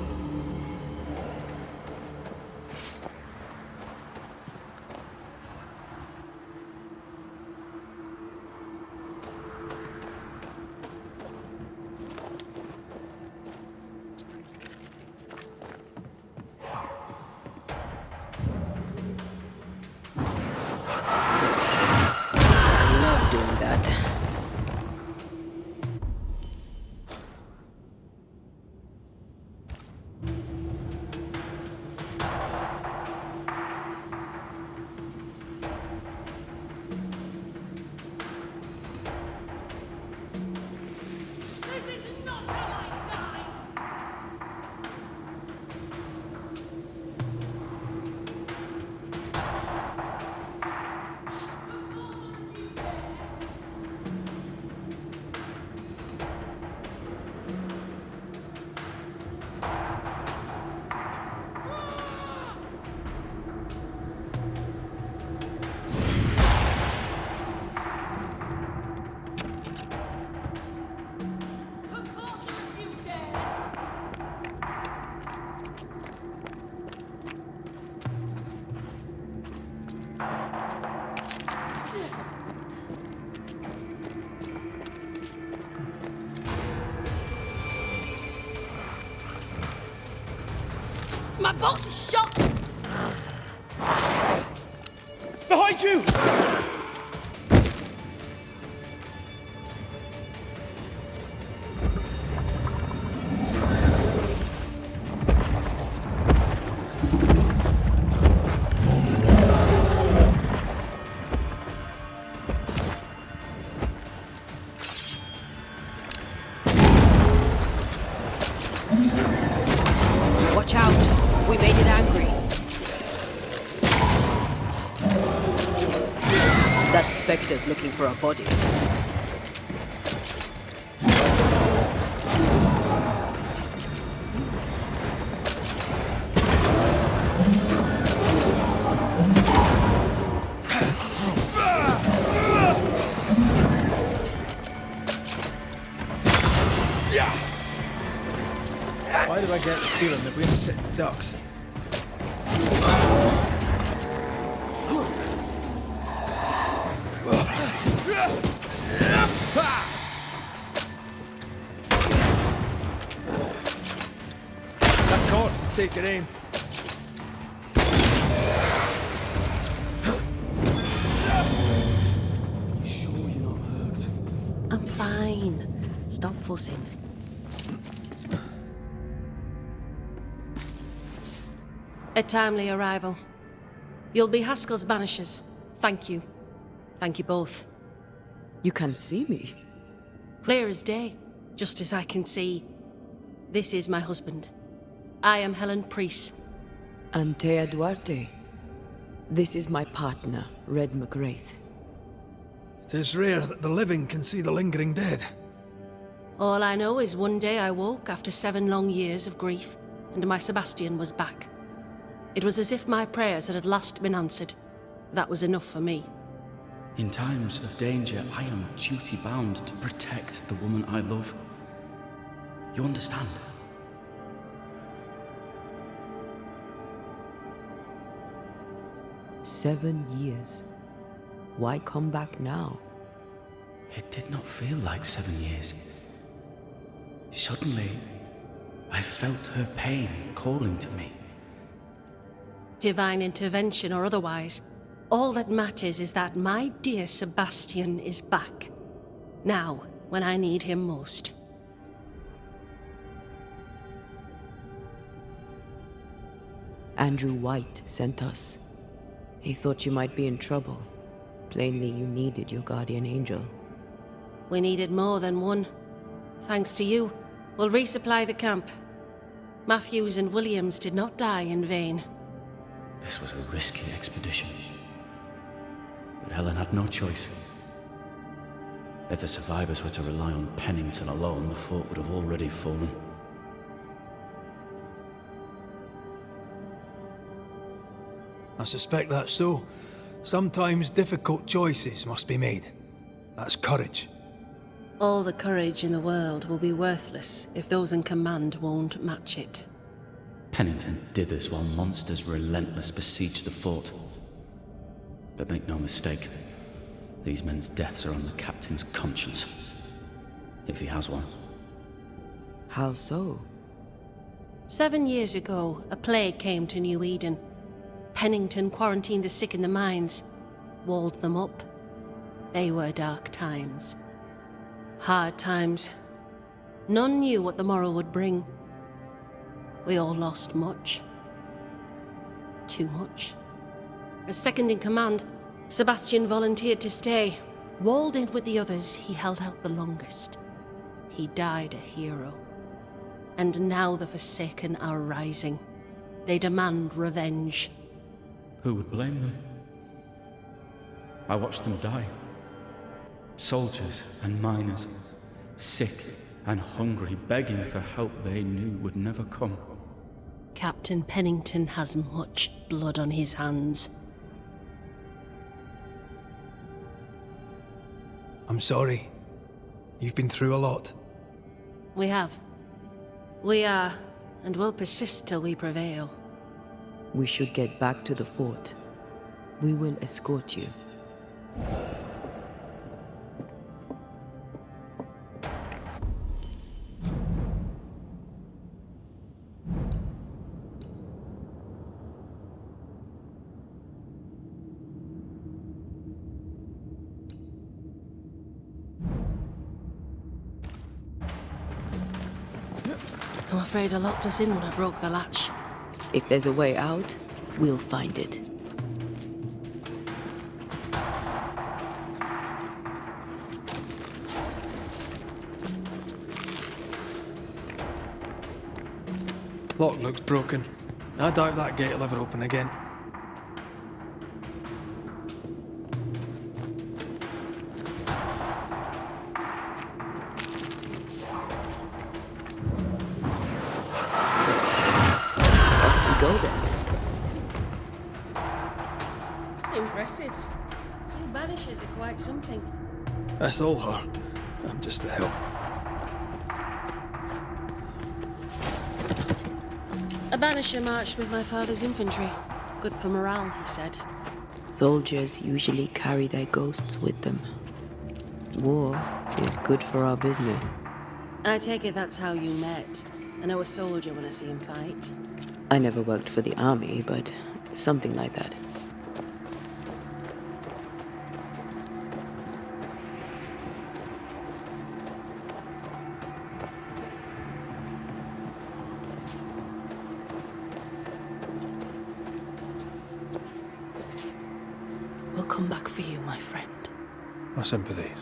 that. This is not how I die! Of course you dare! My bolt is shot! Behind you! Watch out! We made it angry. That specter's looking for a body. Why do I get the feeling that we're sitting ducks? That corpse is taking aim. Sure you're not hurt? I'm fine. Stop fussing. A timely arrival. You'll be Haskell's Banishers. Thank you. Thank you both. You can see me. Clear as day, just as I can see. This is my husband. I am Helen Priest. Antea Duarte. This is my partner, Red McGrath. It is rare that the living can see the lingering dead. All I know is one day I woke after 7 long years of grief, and my Sebastian was back. It was as if my prayers had at last been answered. That was enough for me. In times of danger, I am duty-bound to protect the woman I love. You understand? "7 years. Why come back now?" It did not feel like 7 years. Suddenly, I felt her pain calling to me. Divine intervention or otherwise, all that matters is that my dear Sebastian is back. Now, when I need him most. Andrew White sent us. He thought you might be in trouble. Plainly, you needed your guardian angel. We needed more than one. Thanks to you, we'll resupply the camp. Matthews and Williams did not die in vain. This was a risky expedition. But Helen had no choice. If the survivors were to rely on Pennington alone, the fort would have already fallen. I suspect that's so. Sometimes difficult choices must be made. That's courage. All the courage in the world will be worthless if those in command won't match it. Pennington did this while monsters relentless besieged the fort. But make no mistake, these men's deaths are on the captain's conscience. If he has one. How so? 7 years ago, a plague came to New Eden. Pennington quarantined the sick in the mines, walled them up. They were dark times. Hard times. None knew what the morrow would bring. We all lost much. Too much. As second in command, Sebastian volunteered to stay. Walled in with the others, he held out the longest. He died a hero. And now the Forsaken are rising. They demand revenge. Who would blame them? I watched them die. Soldiers and miners, sick and hungry, begging for help they knew would never come. Captain Pennington has much blood on his hands. I'm sorry. You've been through a lot. We have. We are, and will persist till we prevail. We should get back to the fort. We will escort you. I'm afraid I locked us in when I broke the latch. If there's a way out, we'll find it. Lock looks broken. I doubt that gate will ever open again. Go then. Impressive. You Banishers are quite something. That's all her. I'm just the help. A Banisher marched with my father's infantry. Good for morale, he said. Soldiers usually carry their ghosts with them. War is good for our business. I take it that's how you met. I know a soldier when I see him fight. I never worked for the army, but something like that. We'll come back for you, my friend. My sympathies.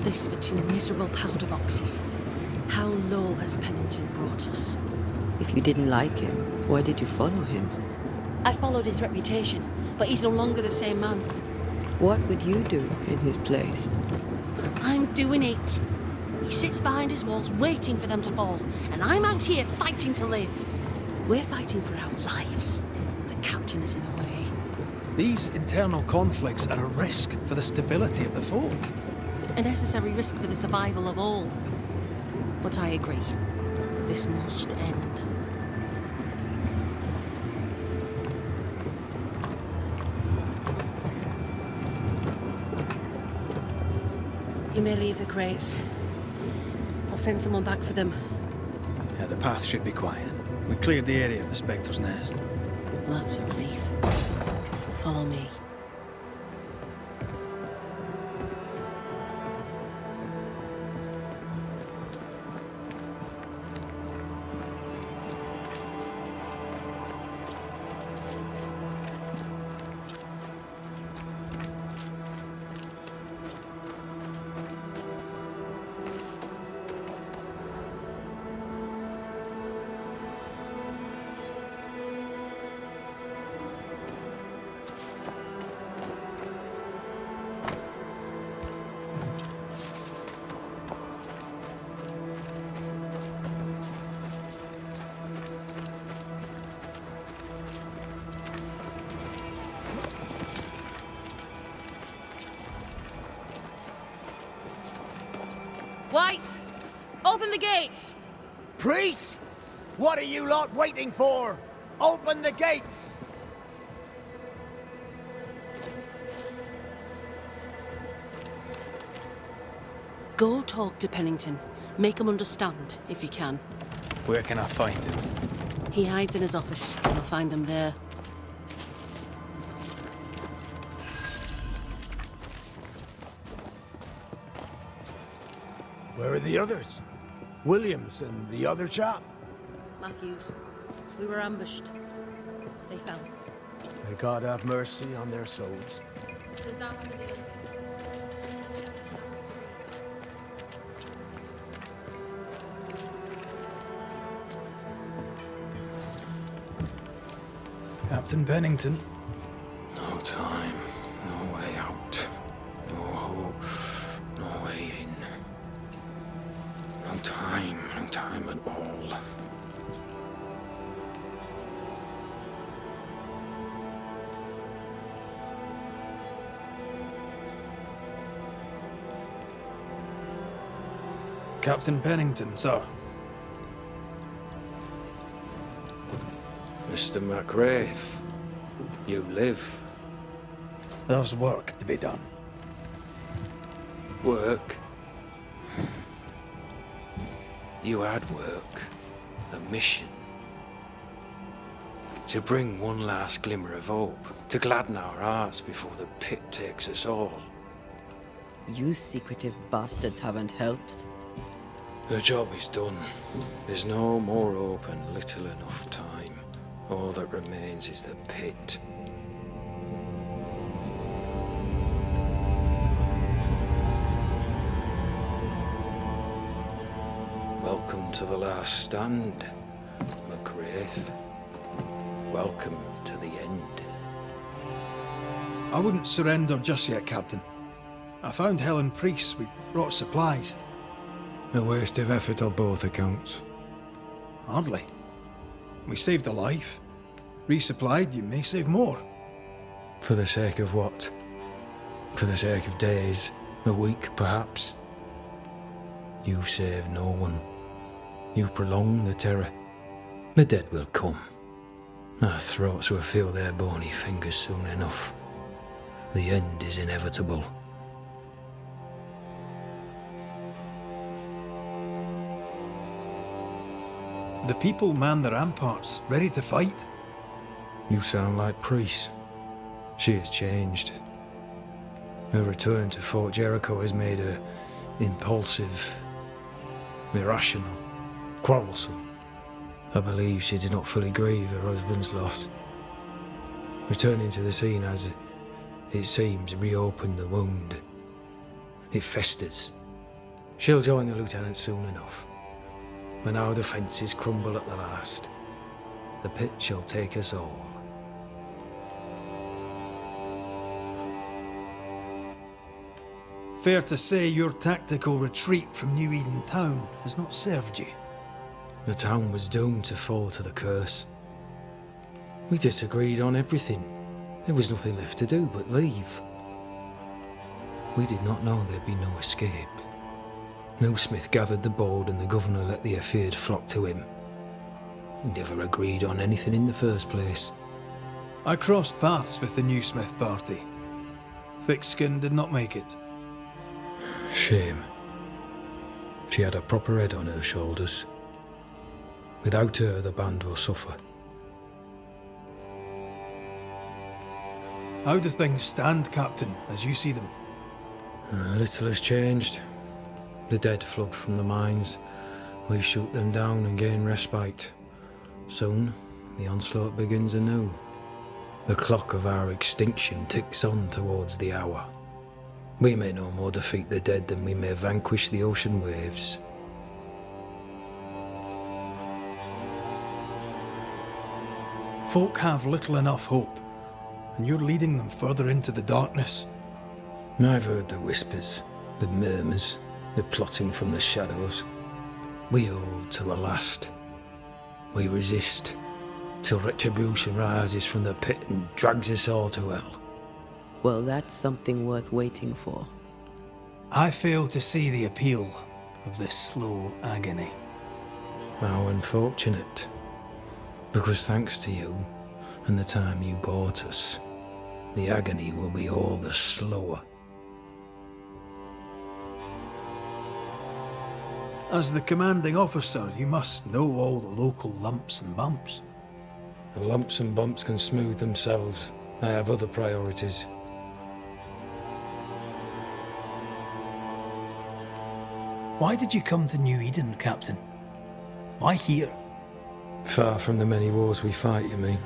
This for 2 miserable powder boxes. How low has Pennington brought us? If you didn't like him, why did you follow him? I followed his reputation, but he's no longer the same man. What would you do in his place? I'm doing it. He sits behind his walls waiting for them to fall, and I'm out here fighting to live. We're fighting for our lives. The captain is in the way. These internal conflicts are a risk for the stability of the fort. A necessary risk for the survival of all. But I agree. This must end. You may leave the crates. I'll send someone back for them. Yeah, the path should be quiet. We cleared the area of the Spectre's nest. Well, that's a relief. Follow me. White! Open the gates! Priest? What are you lot waiting for? Open the gates! Go talk to Pennington. Make him understand, if you can. Where can I find him? He hides in his office. You'll find him there. Where are the others? Williams and the other chap? Matthews. We were ambushed. They fell. May God have mercy on their souls. There's out under the gate. Captain Pennington. No time, no way out. No hope, no way in. No time at all. Captain Pennington, sir. Mr. MacWraith, you live. There's work to be done. Work? You had work. A mission. To bring one last glimmer of hope. To gladden our hearts before the pit takes us all. You secretive bastards haven't helped. The job is done. There's no more hope and little enough time. All that remains is the pit. Welcome to the last stand, MacWraith. Welcome to the end. I wouldn't surrender just yet, Captain. I found Helen Priest. We brought supplies. A waste of effort on both accounts. Hardly. We saved a life. Resupplied, you may save more. For the sake of what? For the sake of days, a week perhaps? You've saved no one. You've prolonged the terror. The dead will come. Our throats will feel their bony fingers soon enough. The end is inevitable. The people man the ramparts, ready to fight. You sound like Priest. She has changed. Her return to Fort Jericho has made her impulsive, irrational, quarrelsome. I believe she did not fully grieve her husband's loss. Returning to the scene has, it seems, reopened the wound. It festers. She'll join the lieutenant soon enough. When our defences crumble at the last, the pit shall take us all. Fair to say your tactical retreat from New Eden town has not served you. The town was doomed to fall to the curse. We disagreed on everything. There was nothing left to do but leave. We did not know there'd be no escape. Millsmith gathered the board and the governor let the affair flock to him. We never agreed on anything in the first place. I crossed paths with the new Smith party. Thick-Skin did not make it. Shame. She had a proper head on her shoulders. Without her, the band will suffer. How do things stand, Captain, as you see them? Little has changed. The dead flood from the mines. We shoot them down and gain respite. Soon, the onslaught begins anew. The clock of our extinction ticks on towards the hour. We may no more defeat the dead than we may vanquish the ocean waves. Folk have little enough hope, and you're leading them further into the darkness. I've heard the whispers, the murmurs, the plotting from the shadows. We hold to the last. We resist, till retribution rises from the pit and drags us all to hell. Well, that's something worth waiting for. I fail to see the appeal, of this slow agony. How unfortunate. Because thanks to you, and the time you bought us, the agony will be all the slower. As the commanding officer, you must know all the local lumps and bumps. The lumps and bumps can smooth themselves. I have other priorities. Why did you come to New Eden, Captain? Why here? Far from the many wars we fight, you mean?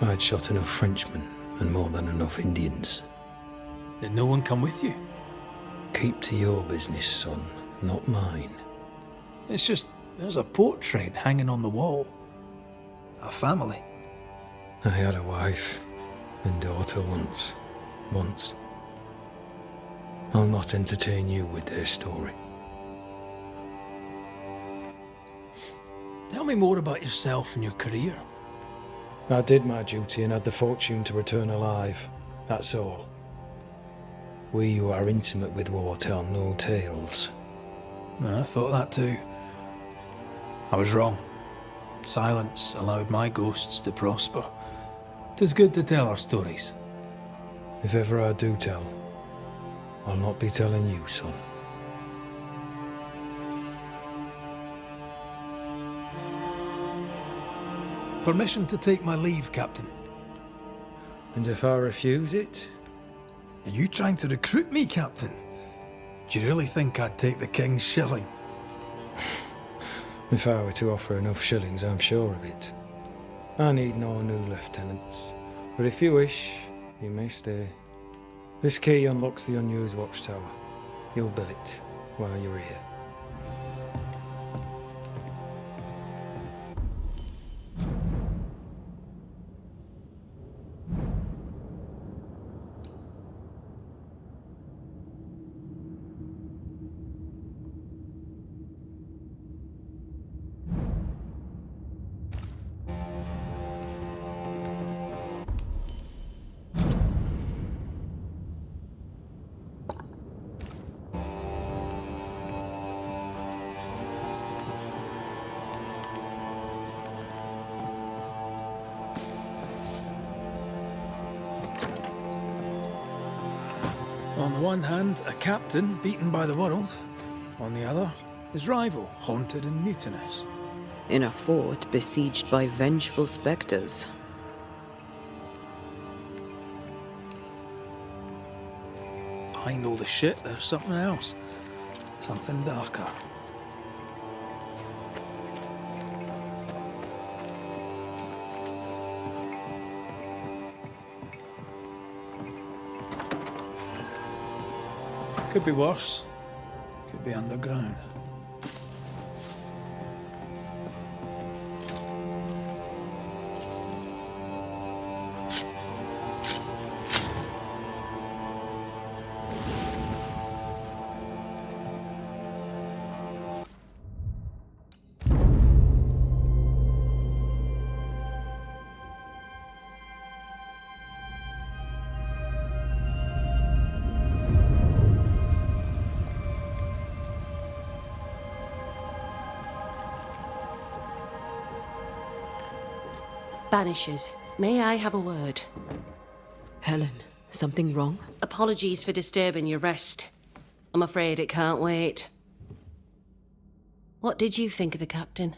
I'd shot enough Frenchmen and more than enough Indians. Did no one come with you? Keep to your business, son, not mine. It's just, there's a portrait hanging on the wall. A family. I had a wife and daughter once. I'll not entertain you with their story. Tell me more about yourself and your career. I did my duty and had the fortune to return alive. That's all. We who are intimate with war tell no tales. I thought that too. I was wrong. Silence allowed my ghosts to prosper. 'Tis good to tell our stories. If ever I do tell, I'll not be telling you, son. Permission to take my leave, Captain. And if I refuse it? Are you trying to recruit me, Captain? Do you really think I'd take the King's shilling? If I were to offer enough shillings, I'm sure of it. I need no new lieutenants. But if you wish, you may stay. This key unlocks the unused watchtower. You'll bill it while you're here. On the one hand, a captain beaten by the world. On the other, his rival, haunted and mutinous. In a fort besieged by vengeful specters. Behind all the shit, there's something else. Something darker. Could be worse. Could be underground. Banishers, may I have a word? Helen, something wrong? Apologies for disturbing your rest. I'm afraid it can't wait. What did you think of the captain?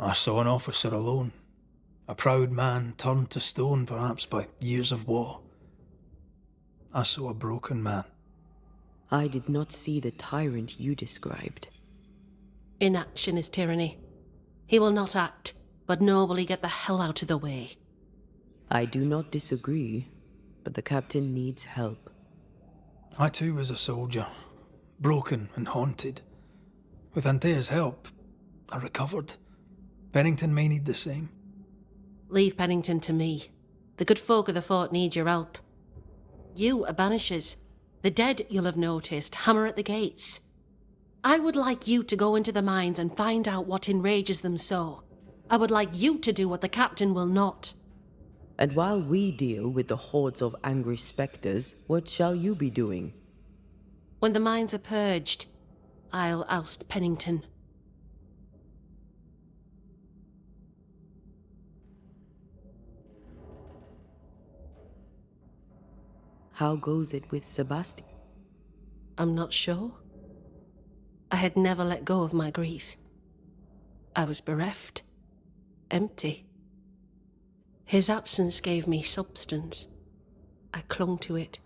I saw an officer alone. A proud man turned to stone, perhaps by years of war. I saw a broken man. I did not see the tyrant you described. Inaction is tyranny. He will not act, but nor will he get the hell out of the way. I do not disagree, but the captain needs help. I too was a soldier, broken and haunted. With Antea's help, I recovered. Pennington may need the same. Leave Pennington to me. The good folk of the fort need your help. You are Banishers. The dead, you'll have noticed, hammer at the gates. I would like you to go into the mines and find out what enrages them so. I would like you to do what the captain will not. And while we deal with the hordes of angry spectres, what shall you be doing? When the mines are purged, I'll oust Pennington. How goes it with Sebastian? I'm not sure. I had never let go of my grief. I was bereft, empty. His absence gave me substance. I clung to it.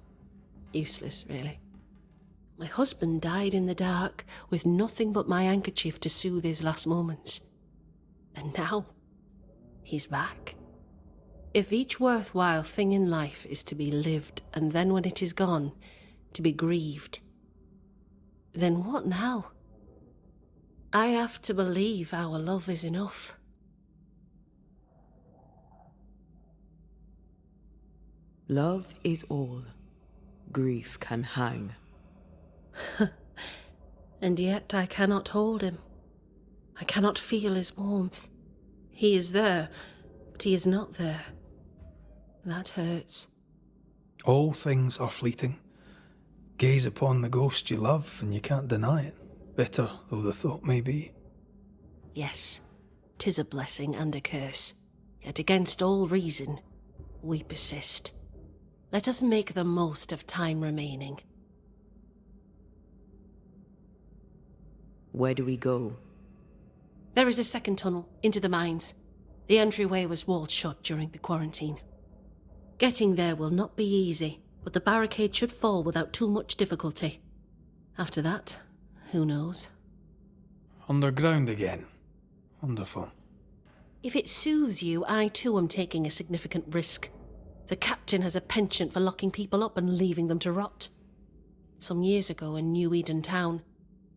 Useless, really. My husband died in the dark with nothing but my handkerchief to soothe his last moments. And now, he's back. If each worthwhile thing in life is to be lived, and then when it is gone, to be grieved, then what now? I have to believe our love is enough. Love is all. Grief can hang. And yet I cannot hold him. I cannot feel his warmth. He is there, but he is not there. That hurts. All things are fleeting. Gaze upon the ghost you love, and you can't deny it, bitter though the thought may be. Yes, 'tis a blessing and a curse. Yet against all reason, we persist. Let us make the most of time remaining. Where do we go? There is a second tunnel into the mines. The entryway was walled shut during the quarantine. Getting there will not be easy, but the barricade should fall without too much difficulty. After that, who knows? Underground again. Wonderful. If it soothes you, I too am taking a significant risk. The captain has a penchant for locking people up and leaving them to rot. Some years ago in New Eden town,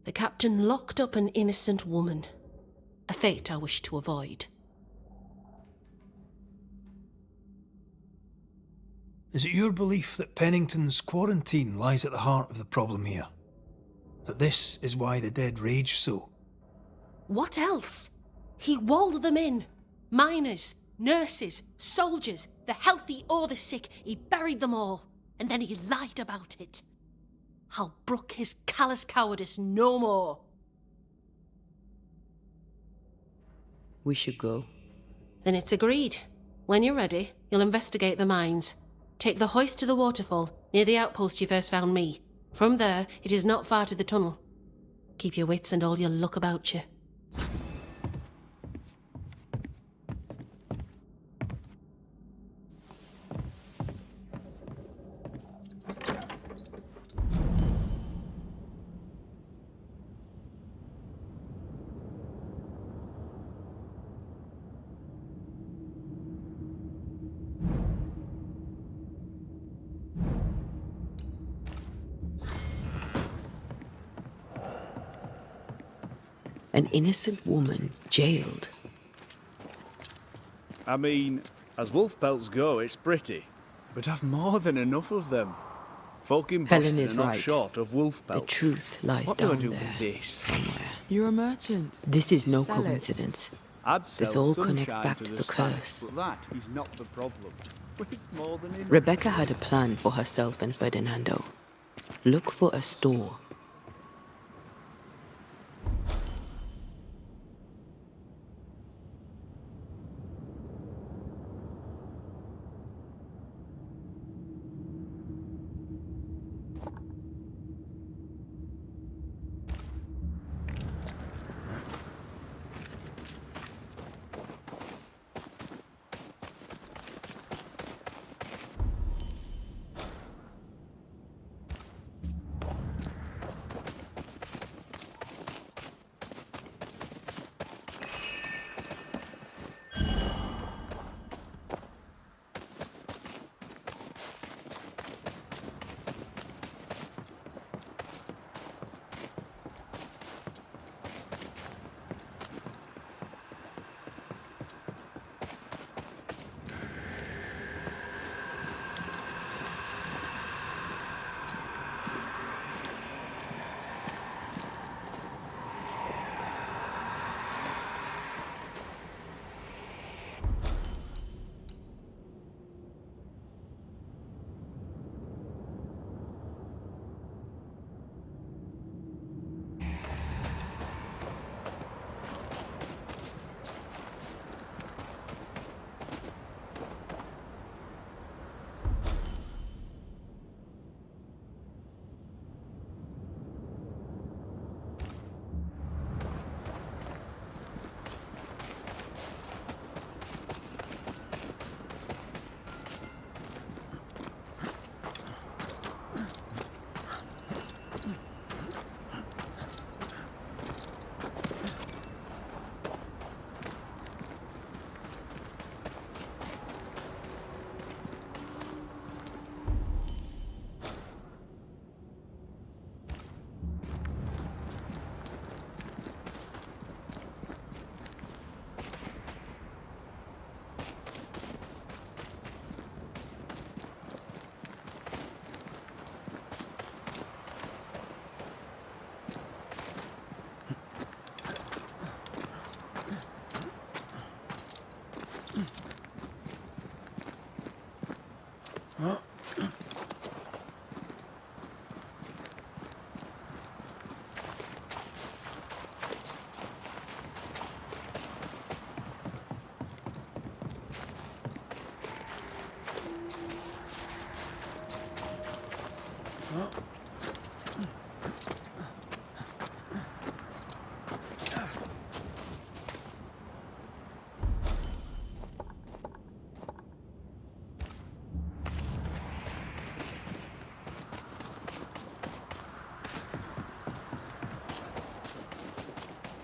the captain locked up an innocent woman. A fate I wish to avoid. Is it your belief that Pennington's quarantine lies at the heart of the problem here? That this is why the dead rage so? What else? He walled them in. Miners, nurses, soldiers, the healthy or the sick, he buried them all. And then he lied about it. I'll brook his callous cowardice no more. We should go. Then it's agreed. When you're ready, you'll investigate the mines. Take the hoist to the waterfall, near the outpost you first found me. From there, it is not far to the tunnel. Keep your wits and all your luck about you. An innocent woman jailed. I mean, as wolf pelts go, it's pretty, but I've more than enough of them. Folk in Helen Boston is are not right. short of wolf The pelts. truth lies What do I down do there with this? somewhere. You're a merchant. This is no Sell it. coincidence. I'd This sell all sunshine connects back to to the the Spanish, curse. but that is not the problem. We've more than enough. Rebecca had a plan for herself and Ferdinando. Look for a store.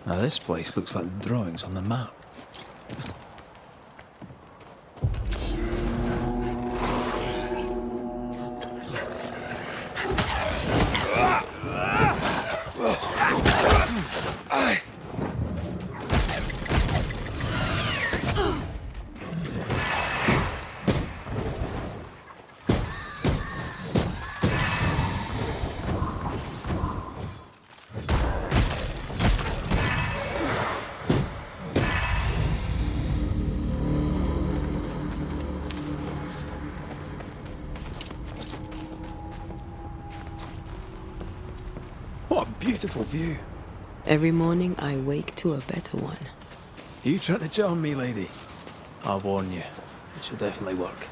Now this place looks like the drawings on the map. What a beautiful view. Every morning I wake to a better one. Are you trying to charm me, lady? I'll warn you. It should definitely work.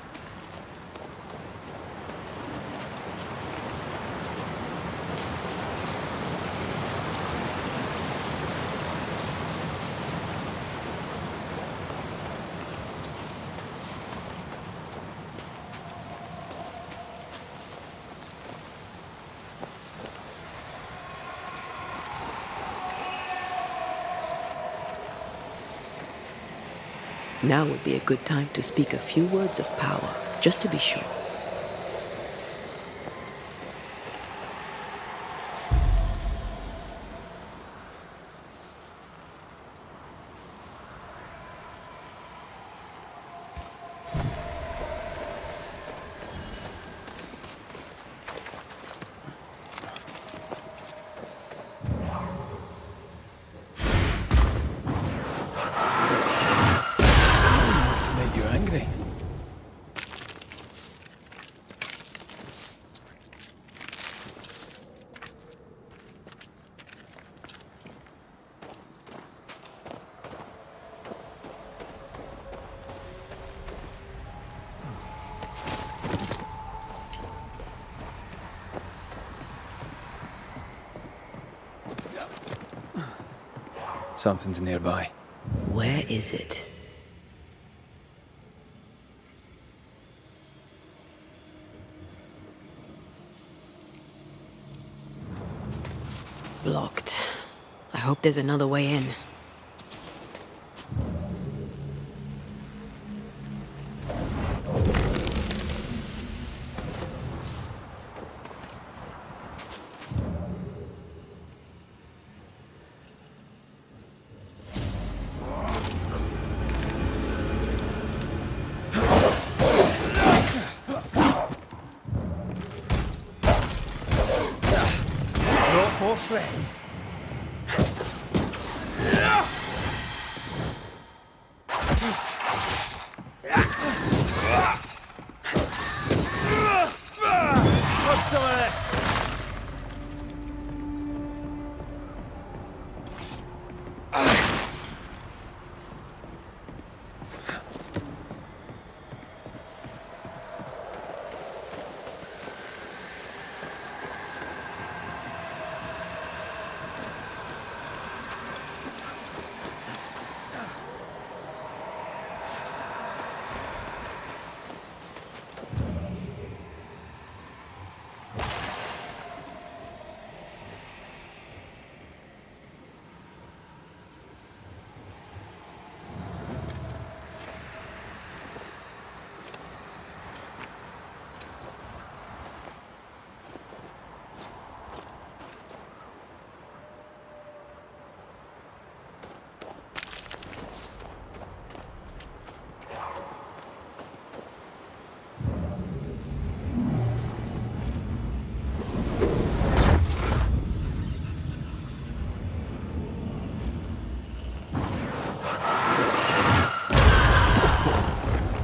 Now would be a good time to speak a few words of power, just to be sure. Something's nearby. Where is it? Blocked. I hope there's another way in. More friends. Have some of this.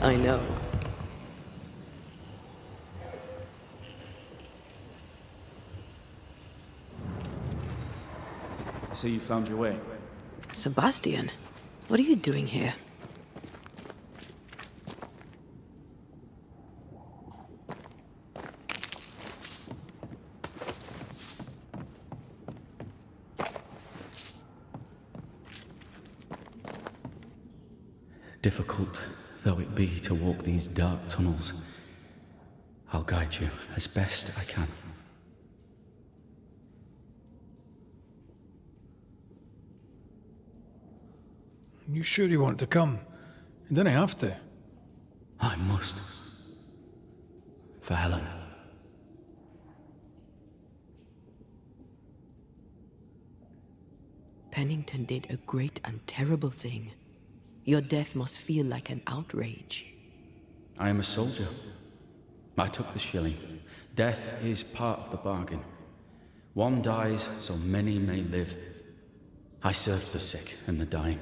I know. see you found your way. Sebastian, what are you doing here? Difficult though it be to walk these dark tunnels, I'll guide you as best I can. You sure you want to come? You didn't have to. I must. For Helen. Pennington did a great and terrible thing. Your death must feel like an outrage. I am a soldier. I took the shilling. Death is part of the bargain. One dies so many may live. I served the sick and the dying.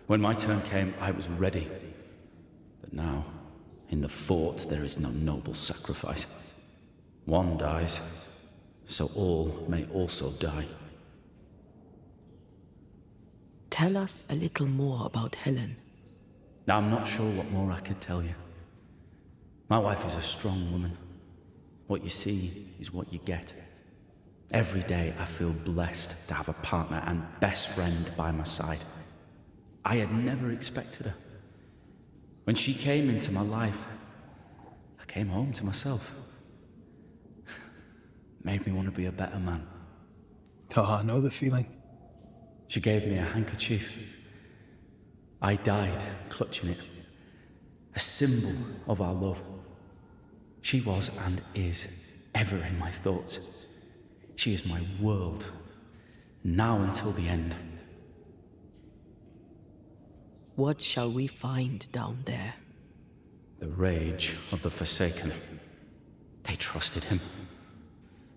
When my turn came, I was ready. But now, in the fort, there is no noble sacrifice. One dies, so all may also die. Tell us a little more about Helen. I'm not sure what more I could tell you. My wife is a strong woman. What you see is what you get. Every day I feel blessed to have a partner and best friend by my side. I had never expected her. When she came into my life, I came home to myself. Made me want to be a better man. Oh, I know the feeling. She gave me a handkerchief. I died clutching it. A symbol of our love. She was and is ever in my thoughts. She is my world, now until the end. What shall we find down there? The rage of the Forsaken. They trusted him.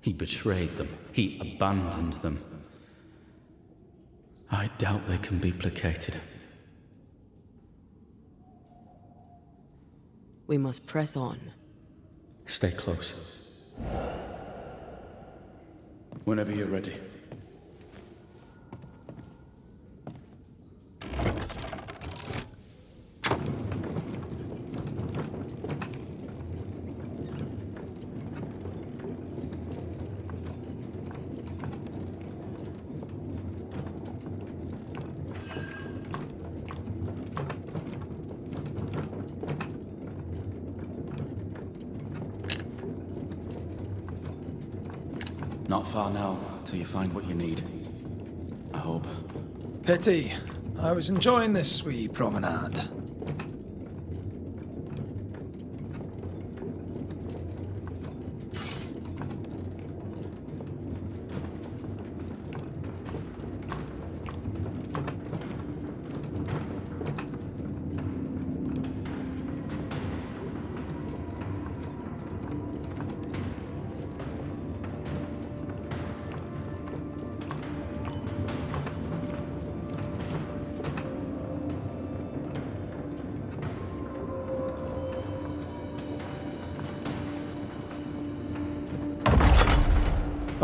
He betrayed them. He abandoned them. I doubt they can be placated. We must press on. Stay close. Whenever you're ready. Not far now, till you find what you need. I hope. Pity. I was enjoying this wee promenade.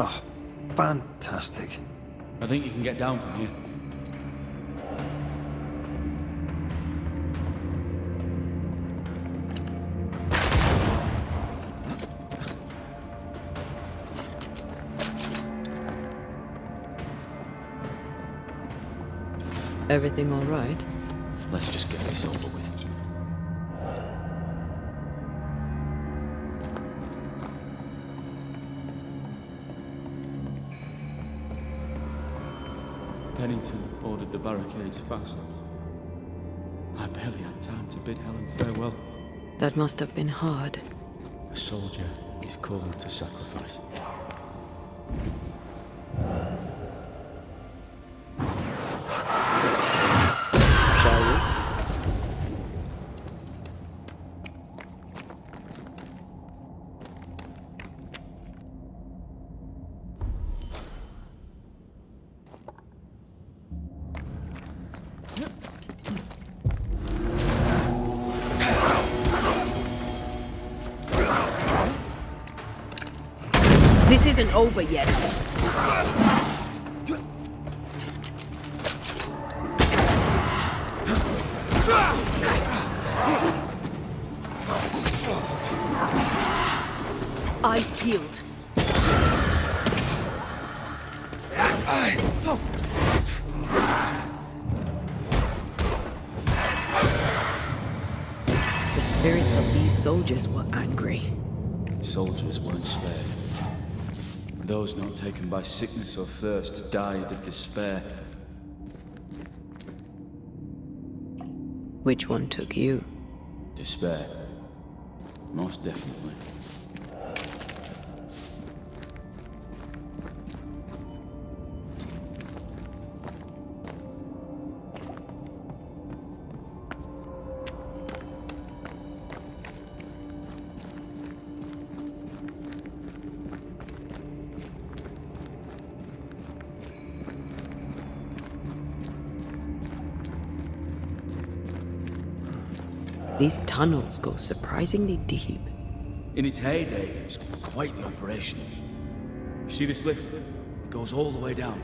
Oh, fantastic. I think you can get down from here. Everything all right? Let's just get this over with. Pennington ordered the barricades fast. I barely had time to bid Helen farewell. That must have been hard. A soldier is called to sacrifice. Shall we? This isn't over yet. Eyes peeled. The spirits of these soldiers were angry. Soldiers weren't spared. Those not taken by sickness or thirst died of despair. Which one took you? Despair. Most definitely. These tunnels go surprisingly deep. In its heyday, it was quite the operation. You see this lift? It goes all the way down.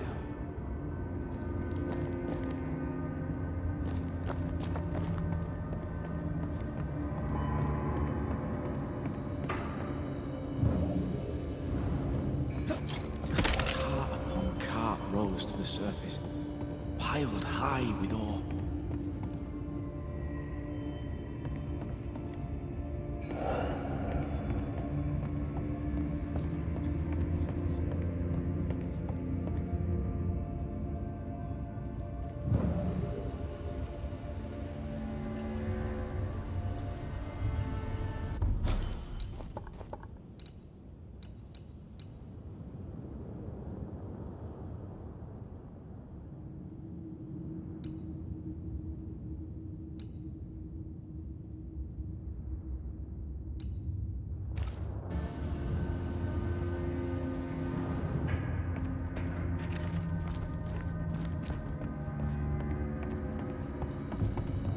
Cart upon cart rose to the surface, piled high with ore.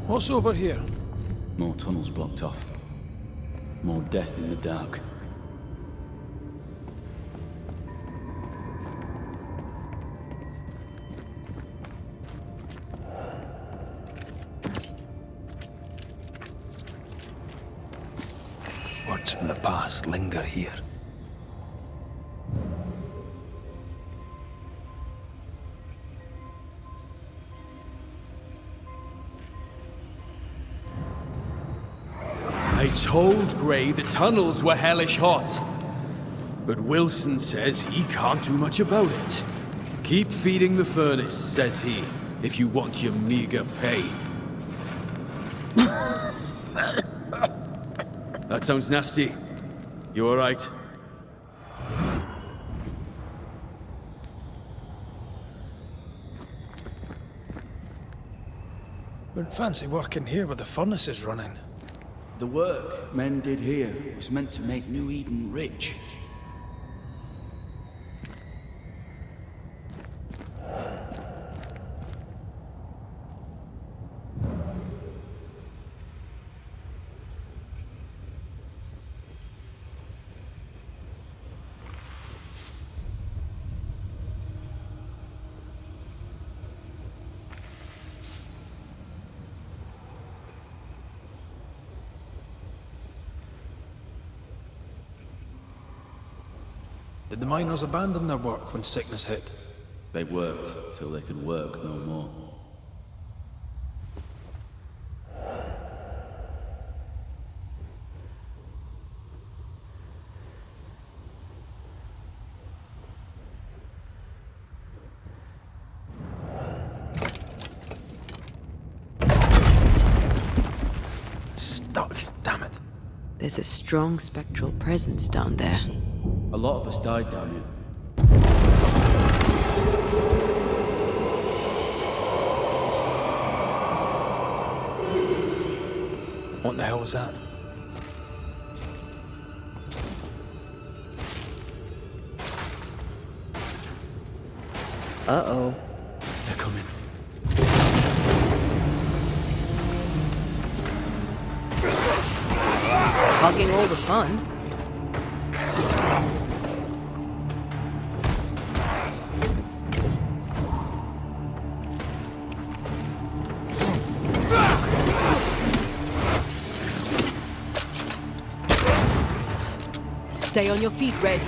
What's over here? More tunnels blocked off. More death in the dark. Words from the past linger here. I told Gray the tunnels were hellish hot. But Wilson says he can't do much about it. Keep feeding the furnace, says he, if you want your meager pay. That sounds nasty. You alright? Wouldn't fancy working here with the furnaces running. The work men did here was meant to make New Eden rich. Did the miners abandon their work when sickness hit? They worked till they could work no more. Stuck, damn it. There's a strong spectral presence down there. A lot of us died down here. What the hell was that? Uh-oh. They're coming. Hogging all the fun. Stay on your feet, Red.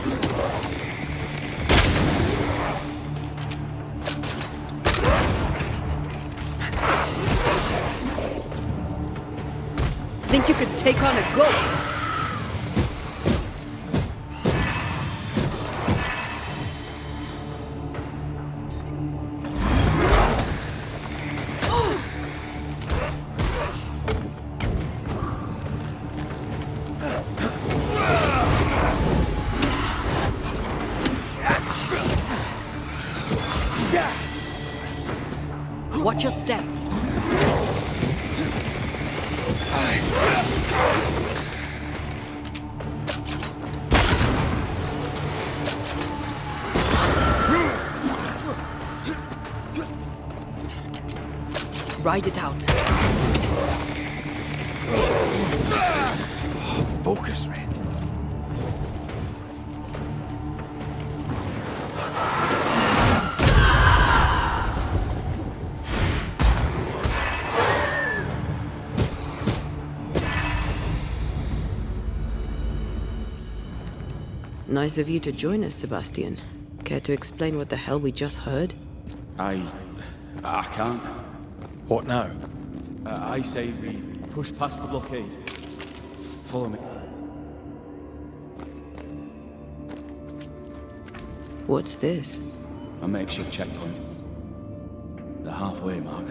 Think you could take on a ghost? Watch your step. Ride it out. Focus, Red. Nice of you to join us, Sebastian. Care to explain what the hell we just heard? I can't. What now? I say we push past the blockade. Follow me. What's this? A makeshift checkpoint. The halfway mark.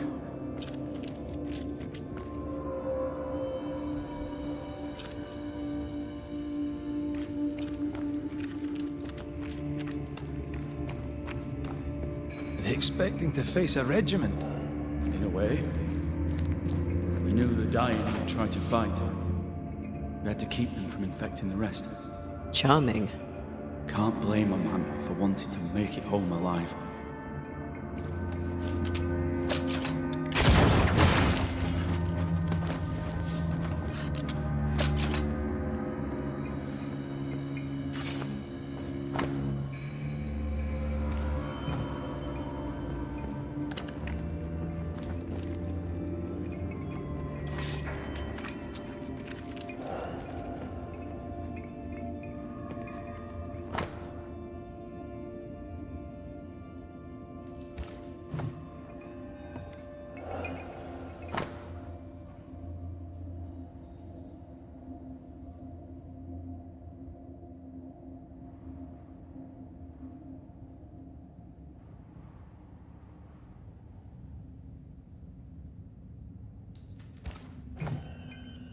They expecting to face a regiment? In a way. We knew the dying would try to fight. We had to keep them from infecting the rest. Charming. Can't blame a man for wanting to make it home alive.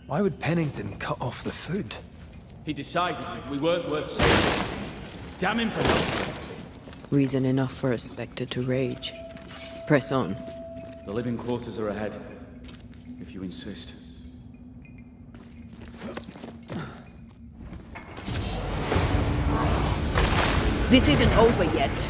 Why would Pennington cut off the food? He decided we weren't worth saving. Damn him for help. Reason enough for a Spectre to rage. Press on. The living quarters are ahead, if you insist. This isn't over yet.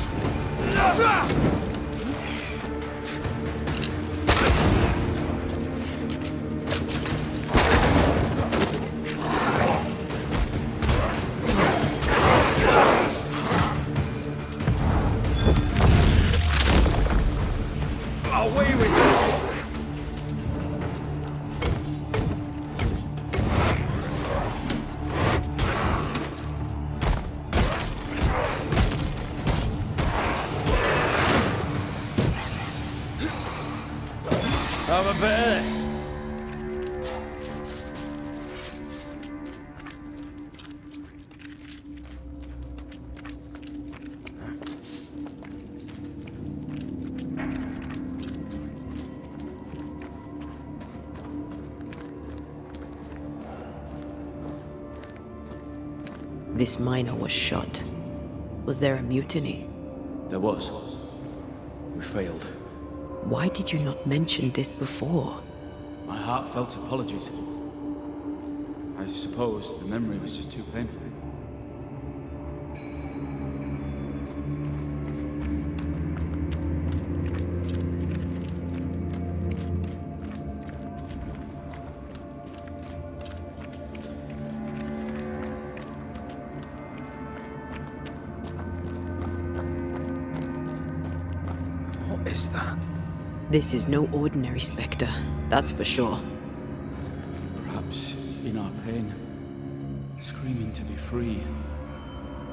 Away with you! Have a bit of this. This miner was shot. Was there a mutiny? There was. We failed. Why did you not mention this before? My heartfelt apologies. I suppose the memory was just too painful. What is that? This is no ordinary Spectre, that's for sure. Perhaps in our pain, screaming to be free,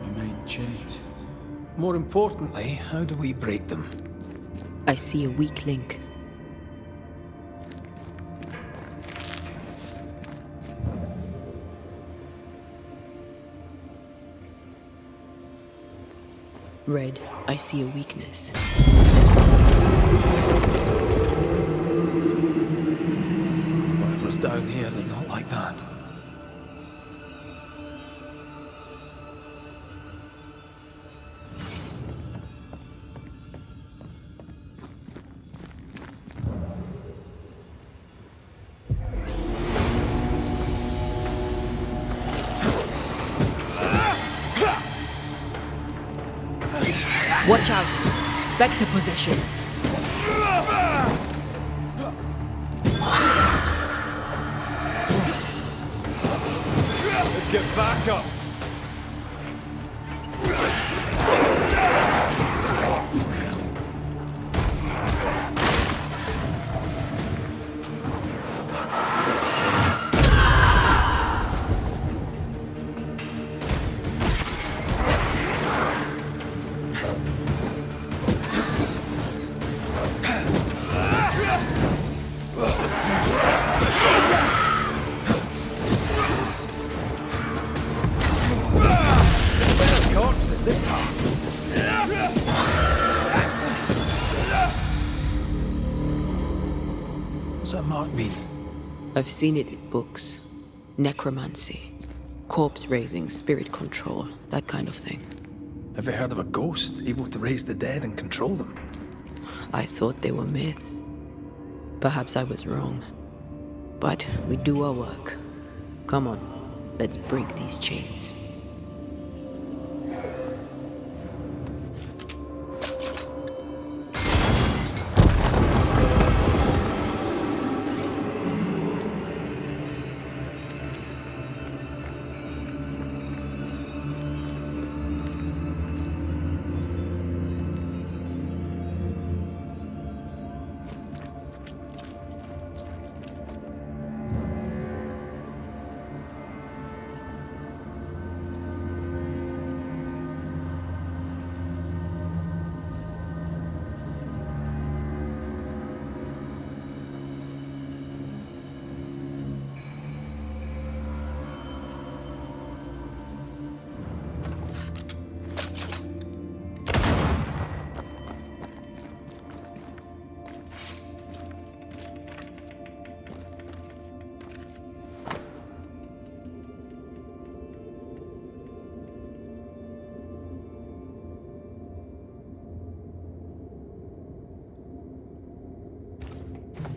We made chains. More importantly, how do we break them? I see a weak link. Red, I see a weakness. Whatever's down here, they're not like that. Watch out! Spectre possession! Get back up! What's that mark mean? I've seen it in books. Necromancy. Corpse raising, spirit control, that kind of thing. Ever heard of a ghost able to raise the dead and control them? I thought they were myths. Perhaps I was wrong. But we do our work. Come on, let's break these chains.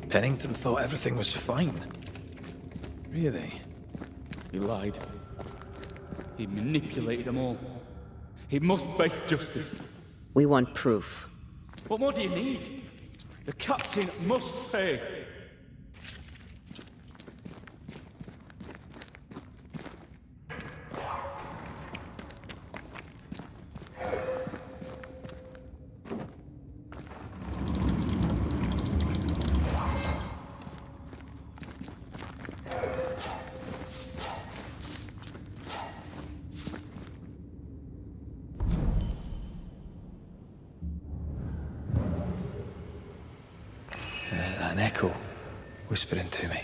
Pennington thought everything was fine. Really? He lied. He manipulated them all. He must face justice. We want proof. What more do you need? The captain must pay. An echo whispering to me.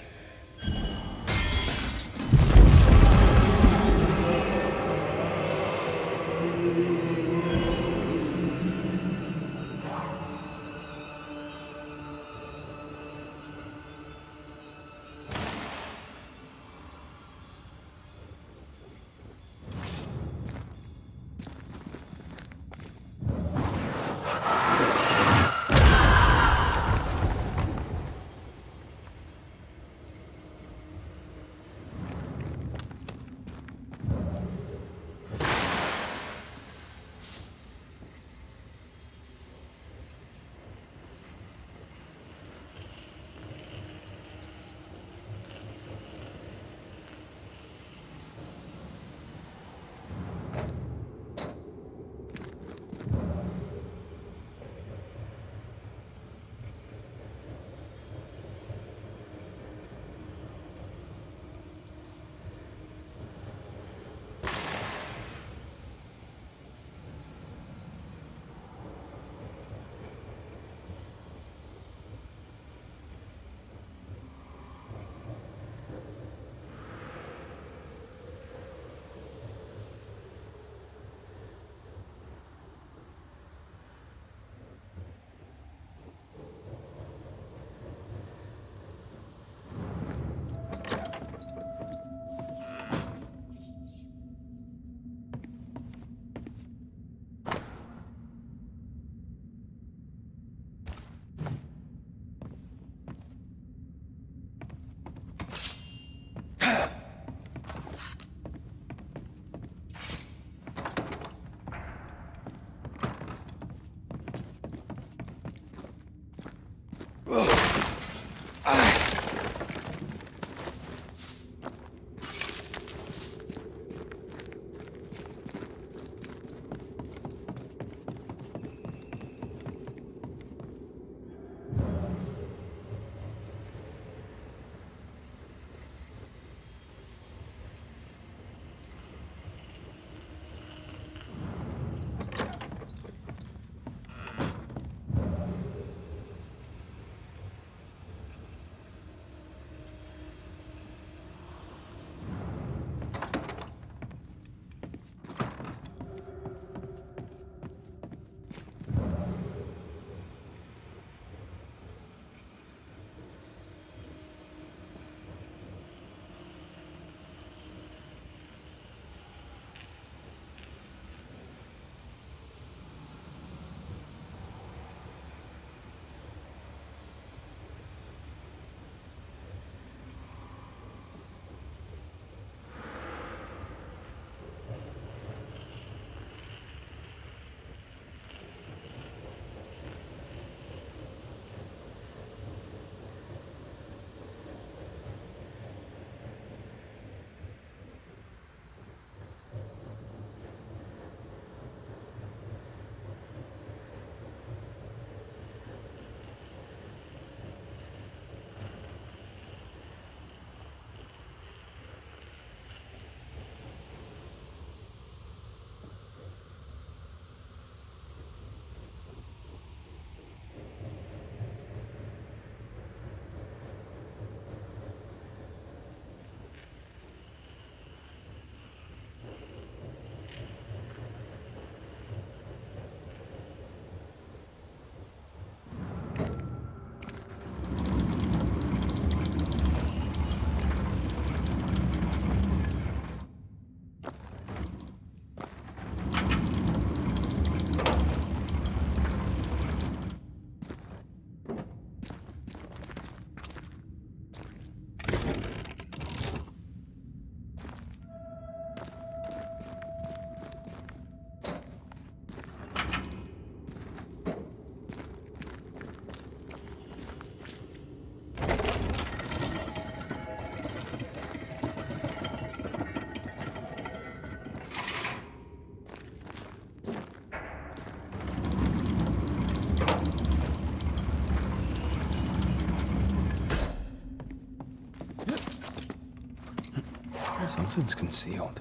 Something's concealed.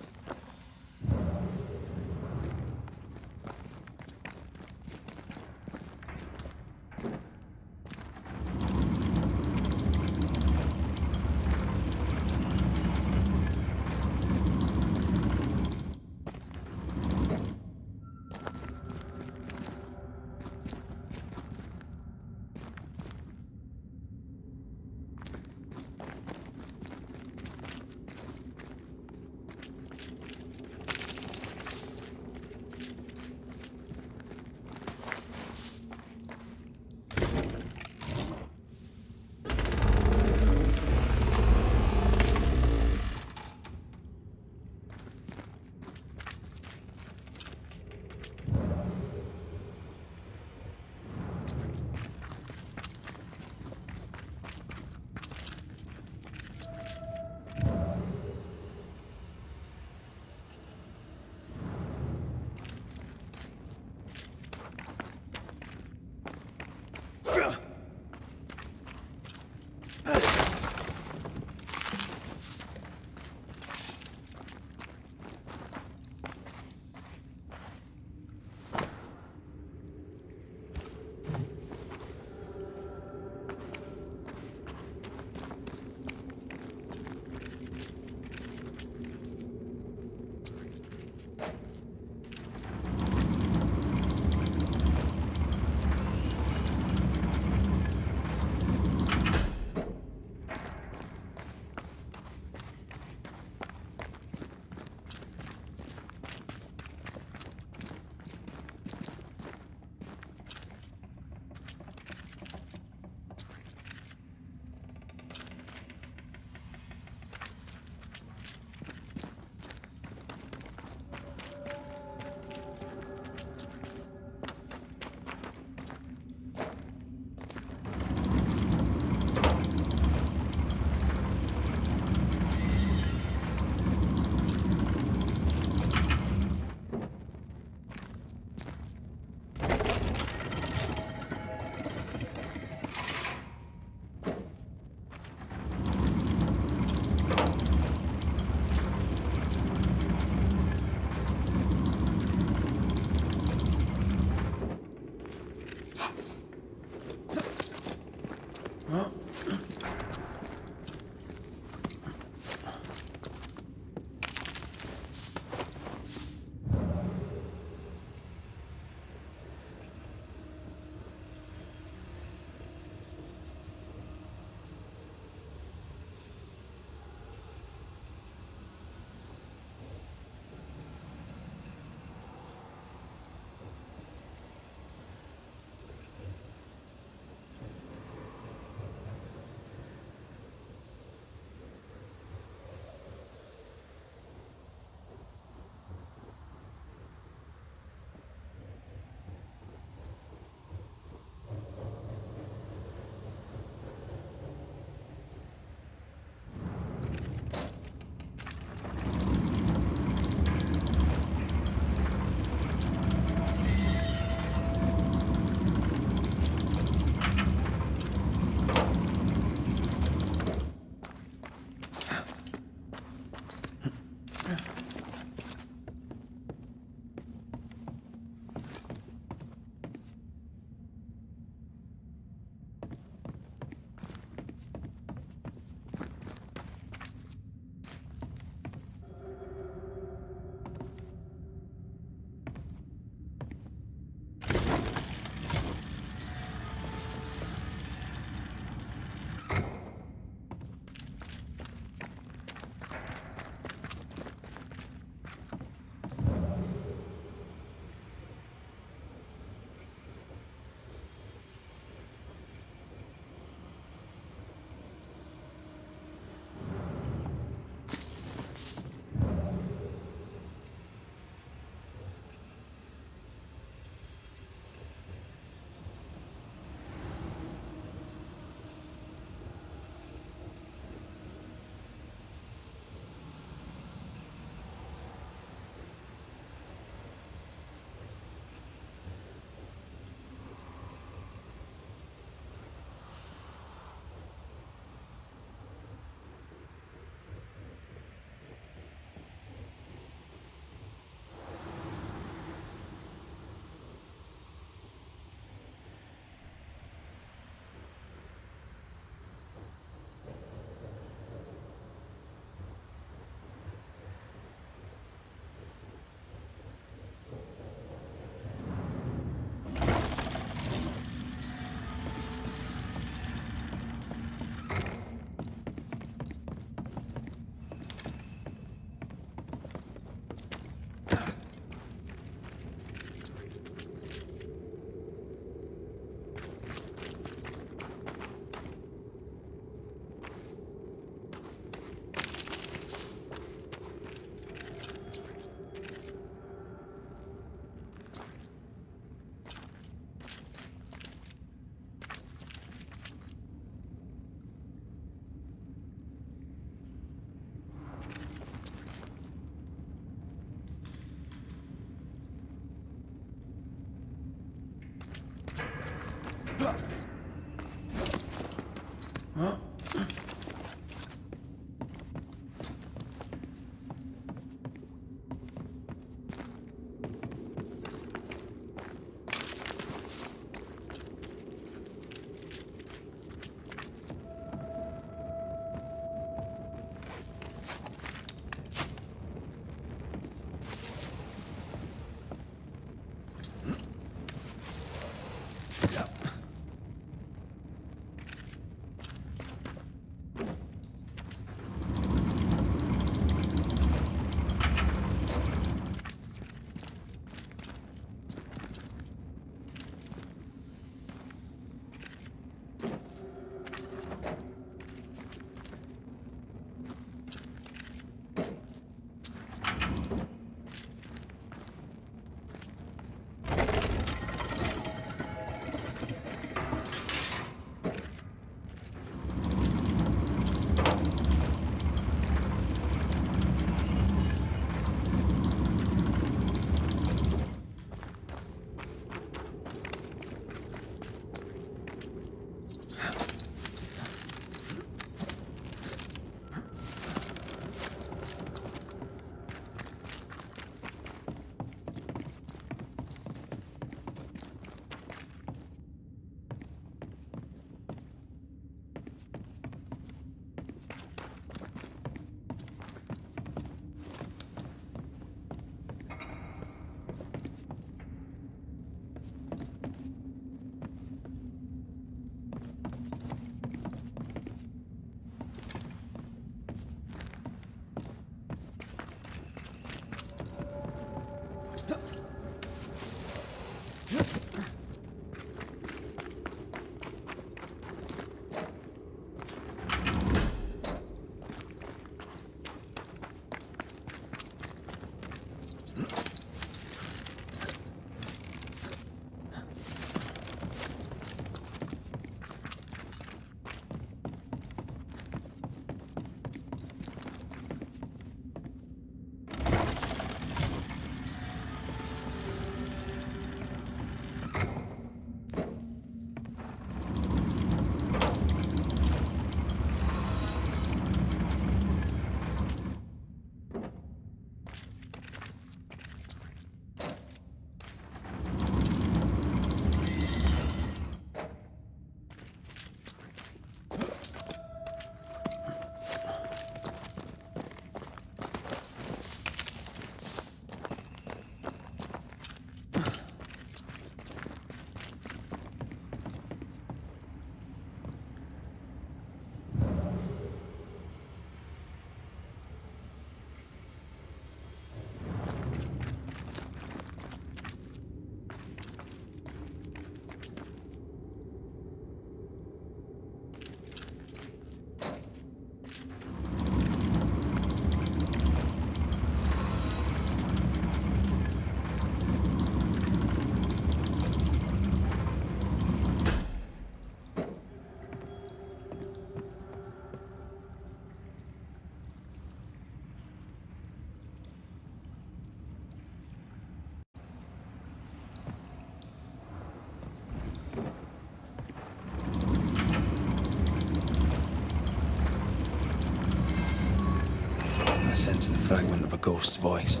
sense the fragment of a ghost's voice.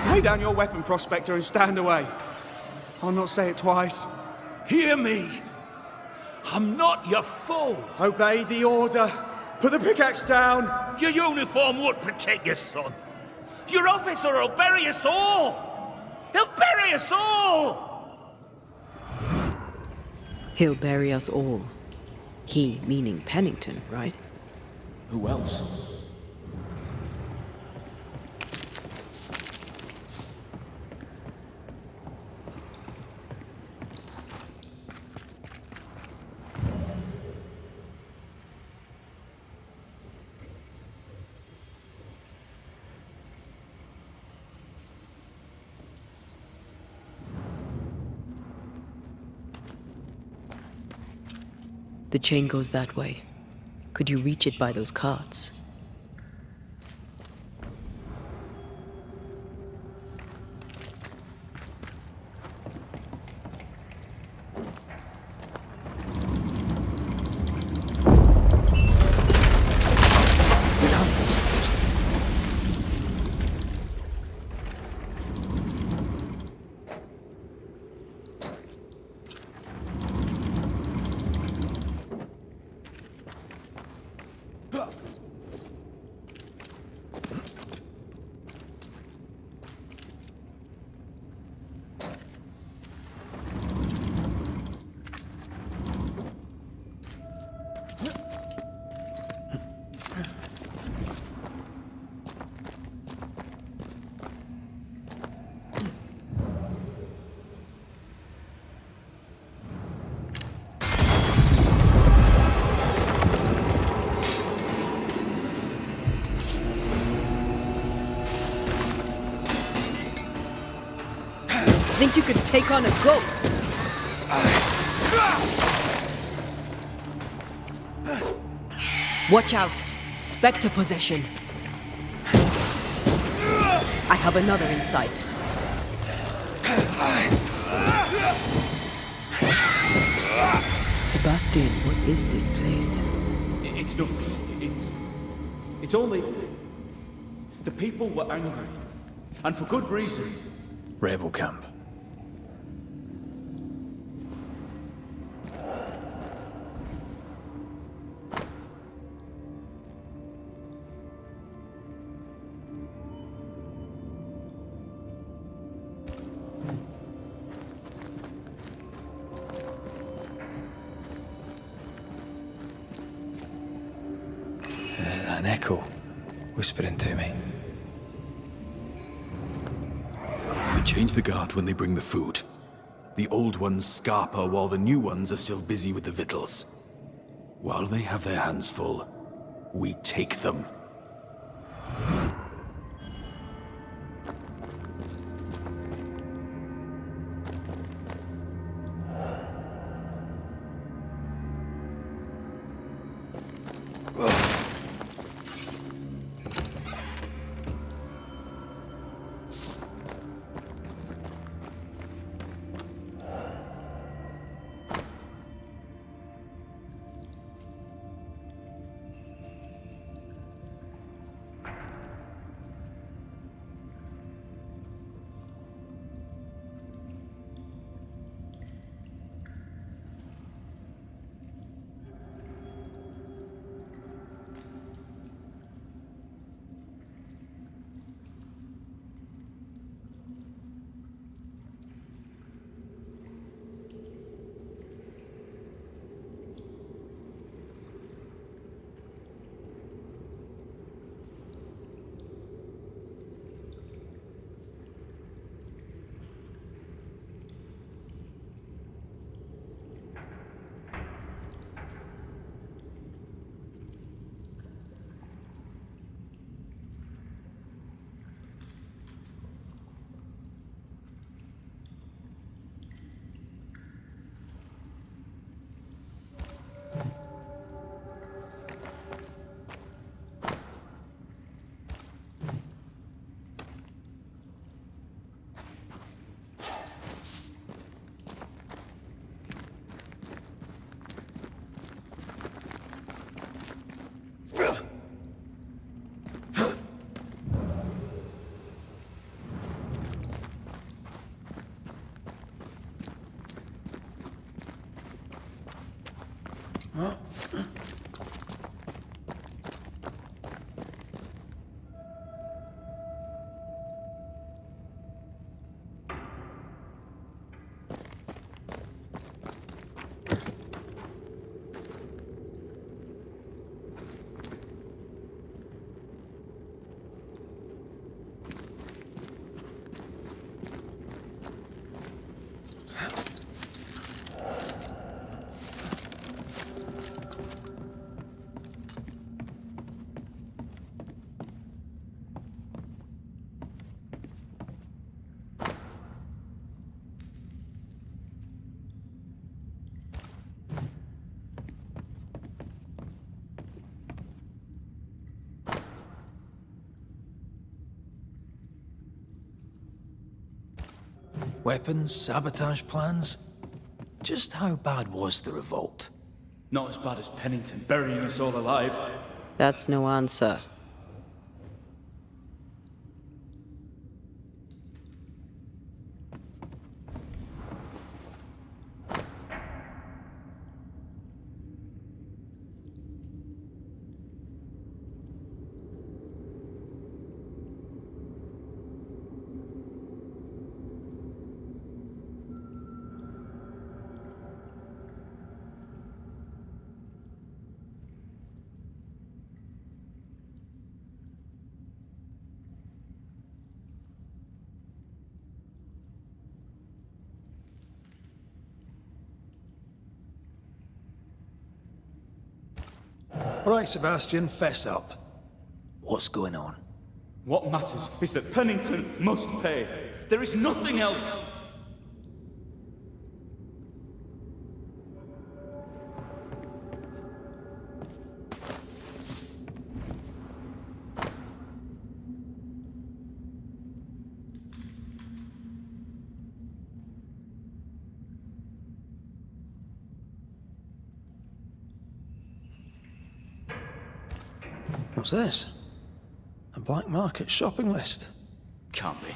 Lay down your weapon, Prospector, and stand away. I'll not say it twice. Hear me! I'm not your foe! Obey the order! Put the pickaxe down! Your uniform won't protect your son! Your officer will bury us all! He'll bury us all! He'll bury us all. He meaning Pennington, right? Who else? The chain goes that way. Could you reach it by those carts? think you could take on a ghost? Watch out! Spectre possession. I have another in sight. Sebastian, what is this place? It's nothing. It's only... The people were angry. And for good reason. Rebel camp. An echo whispering to me. They change the guard when they bring the food. The old ones scarper while the new ones are still busy with the victuals. While they have their hands full, we take them. Weapons, sabotage plans? Just how bad was the revolt? Not as bad as Pennington burying us all alive. That's no answer. Right, Sebastian, fess up. What's going on? What matters is that Pennington must pay. There is nothing else. What's this? A black market shopping list. Can't be.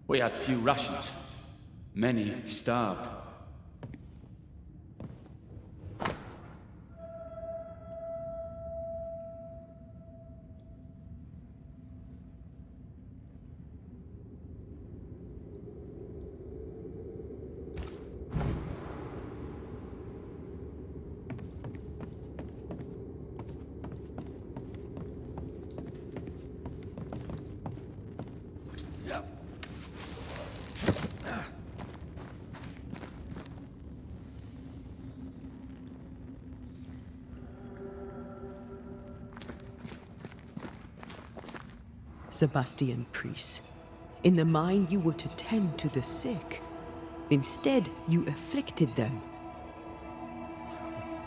We had few rations. Many starved. Sebastian Priest. In the mine, you were to tend to the sick. Instead, you afflicted them.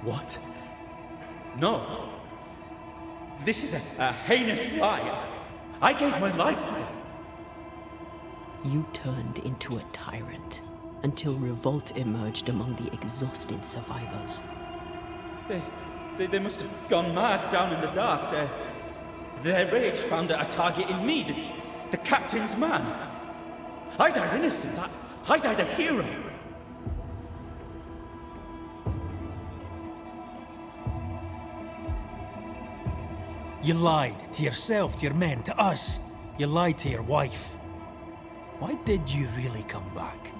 What? No. This is a heinous lie. I gave my life for it. You turned into a tyrant until revolt emerged among the exhausted survivors. They must have gone mad down in the dark. Their rage found a target in me, the captain's man. I died innocent. I died a hero. You lied to yourself, to your men, to us. You lied to your wife. Why did you really come back?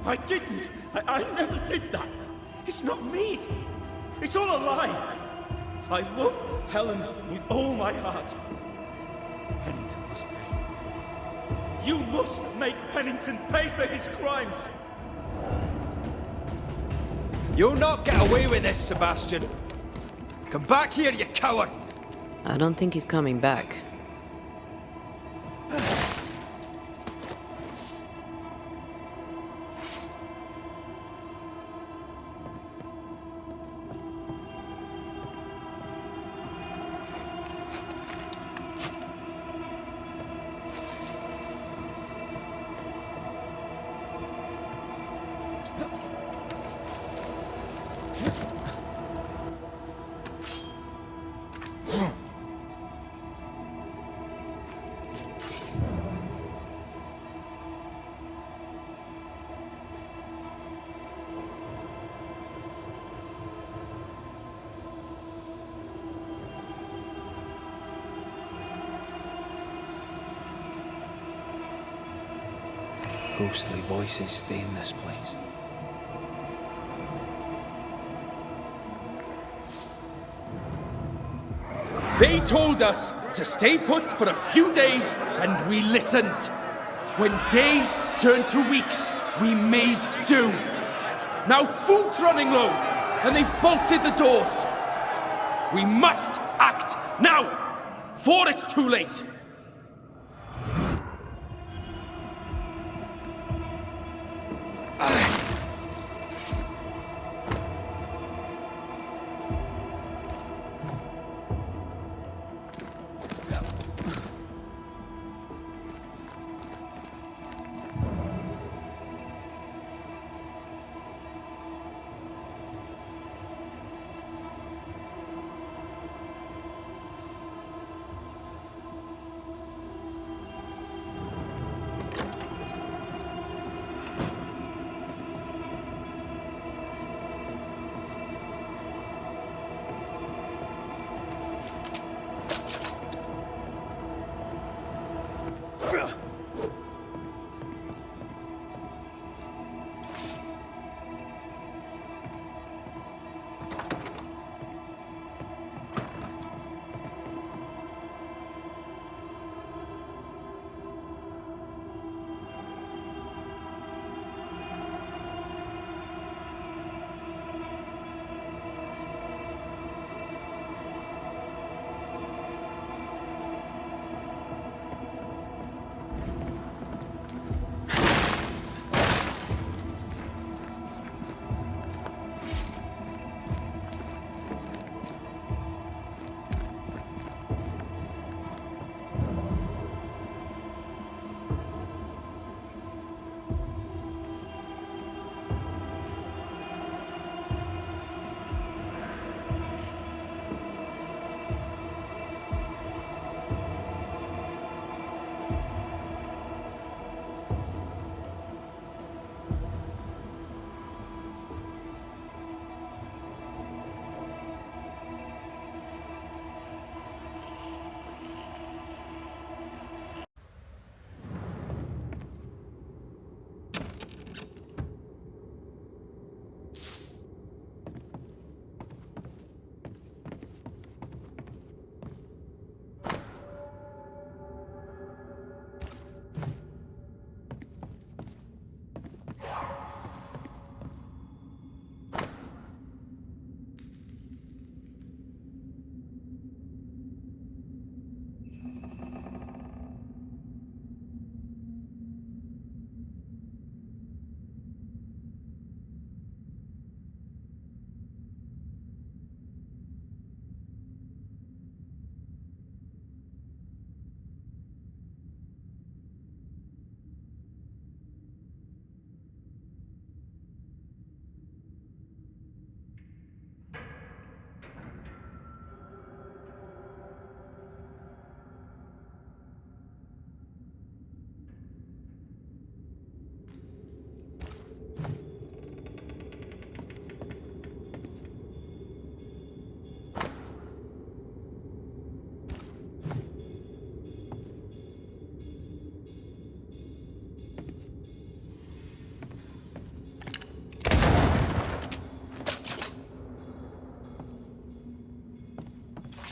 I didn't. I never did that. It's not me. It's all a lie. I love Helen with all my heart. Pennington must pay. You must make Pennington pay for his crimes. You'll not get away with this, Sebastian. Come back here, you coward! I don't think he's coming back. Ghostly voices stay in this place. They told us to stay put for a few days, and we listened. When days turned to weeks, we made do. Now food's running low, and they've bolted the doors. We must act now, before it's too late.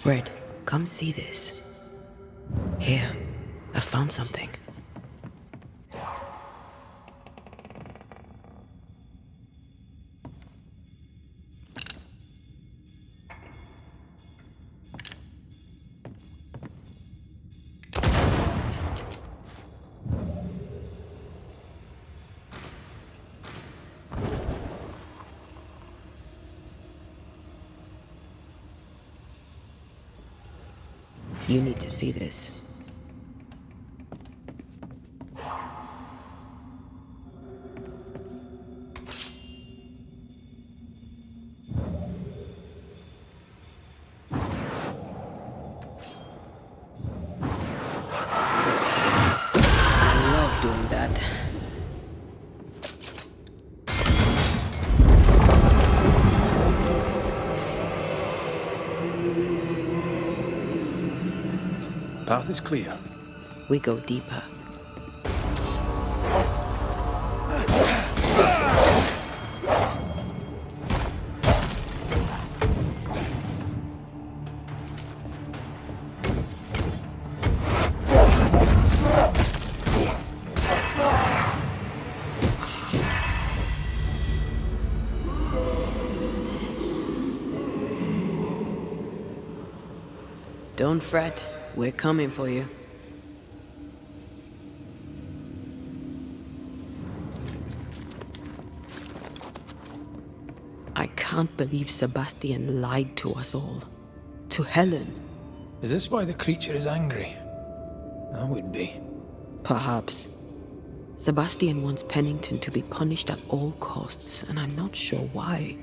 Red, come see this. Here, I found something. You need to see this. I love doing that. Path is clear. We go deeper. Don't fret. We're coming for you. I can't believe Sebastian lied to us all. To Helen. Is this why the creature is angry? I would be. Perhaps. Sebastian wants Pennington to be punished at all costs, and I'm not sure why.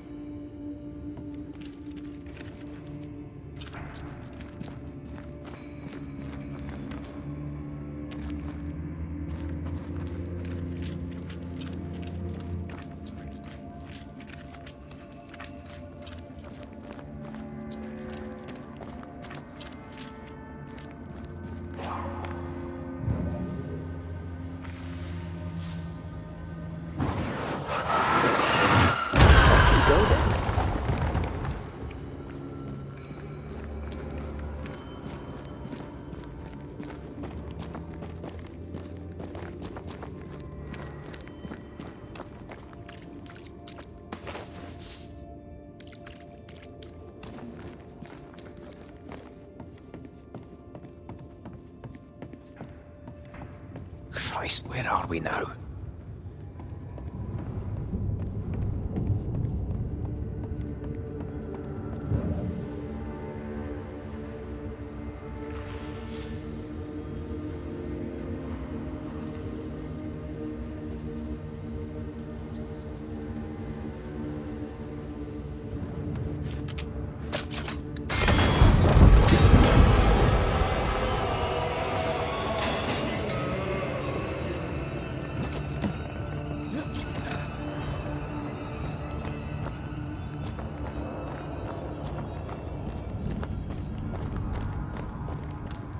Christ, where are we now?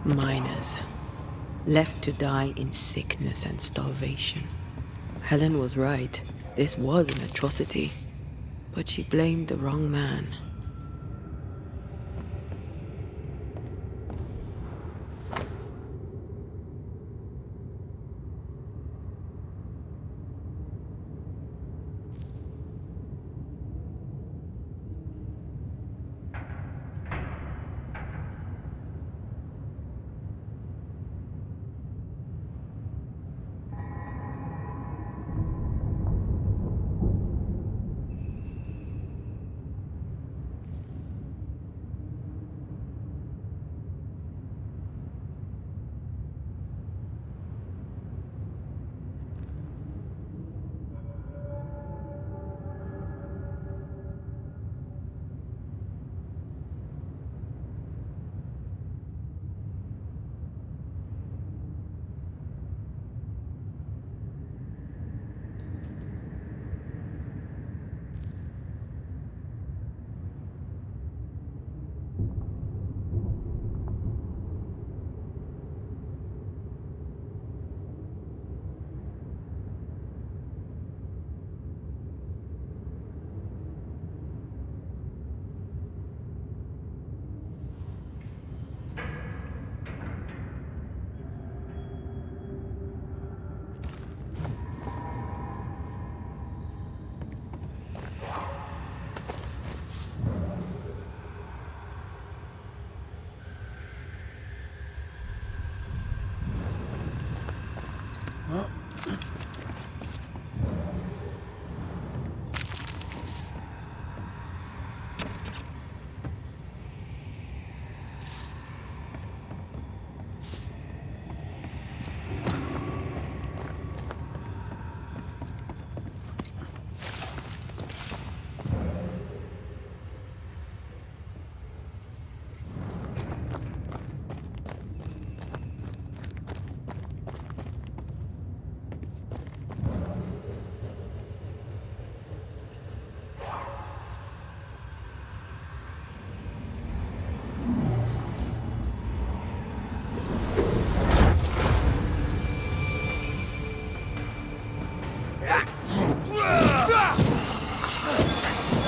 Miners, left to die in sickness and starvation. Helen was right. This was an atrocity. But she blamed the wrong man.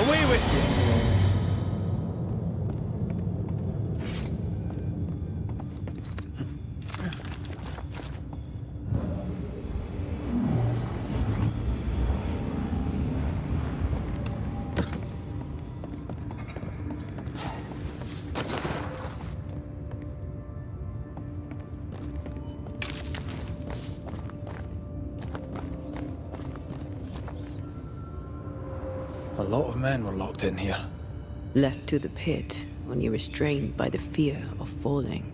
Away with you! A lot of men were locked in here. Left to the pit when you're restrained by the fear of falling.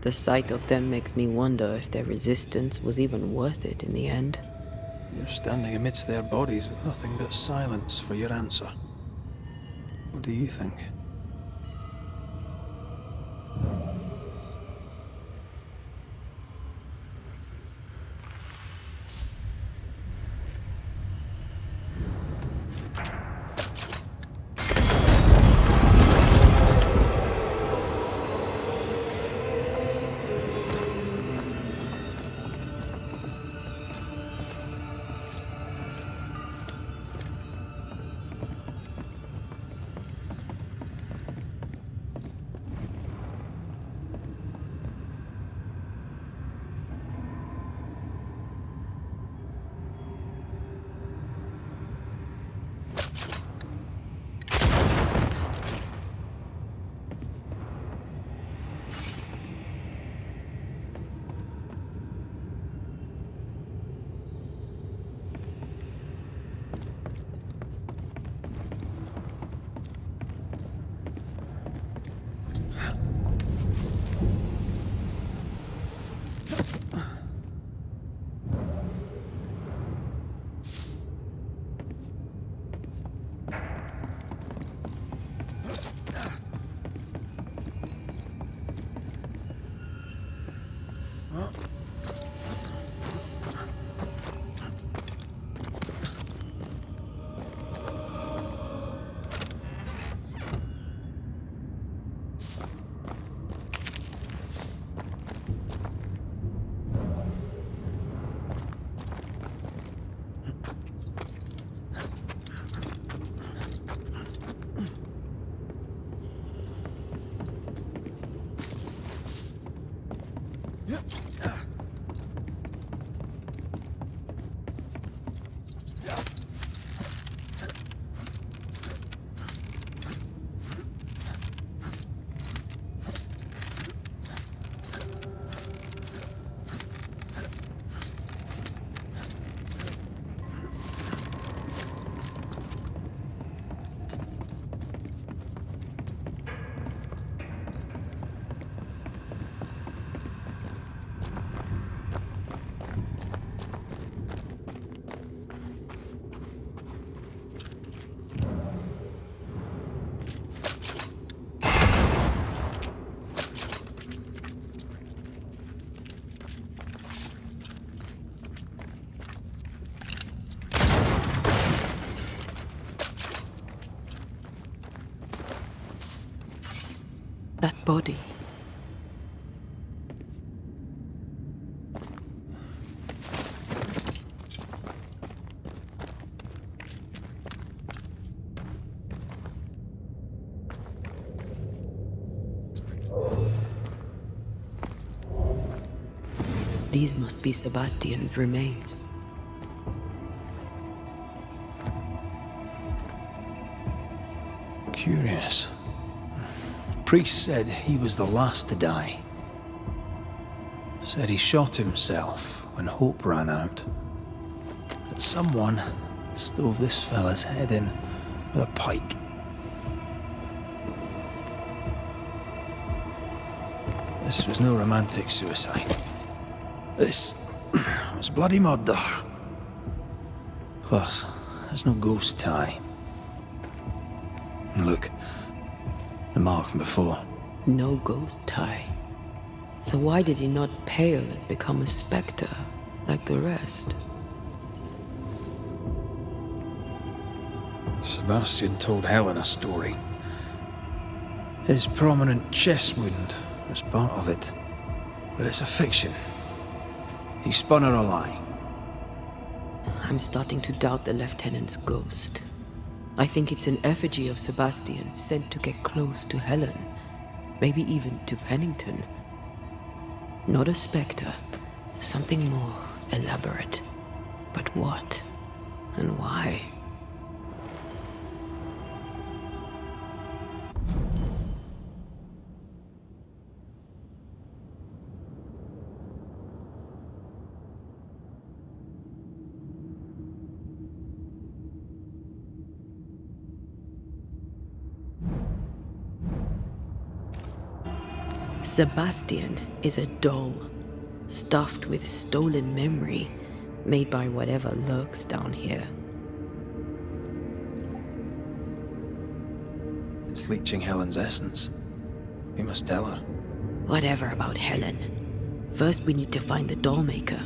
The sight of them makes me wonder if their resistance was even worth it in the end. You're standing amidst their bodies with nothing but silence for your answer. What do you think? That body. These must be Sebastian's remains. Curious. Priest said he was the last to die. Said he shot himself when hope ran out. That someone stove this fella's head in with a pike. This was no romantic suicide. This was bloody murder. Plus, there's no ghost tie. And look, the mark from before. No ghost tie. So why did he not pale and become a spectre like the rest? Sebastian told Helen a story. His prominent chest wound was part of it. But it's a fiction. He spun her a lie. I'm starting to doubt the lieutenant's ghost. I think it's an effigy of Sebastian sent to get close to Helen. Maybe even to Pennington. Not a spectre. Something more elaborate. But what? And why? Sebastian is a doll, stuffed with stolen memory, made by whatever lurks down here. It's leeching Helen's essence. We must tell her. Whatever about Helen. First we need to find the doll maker.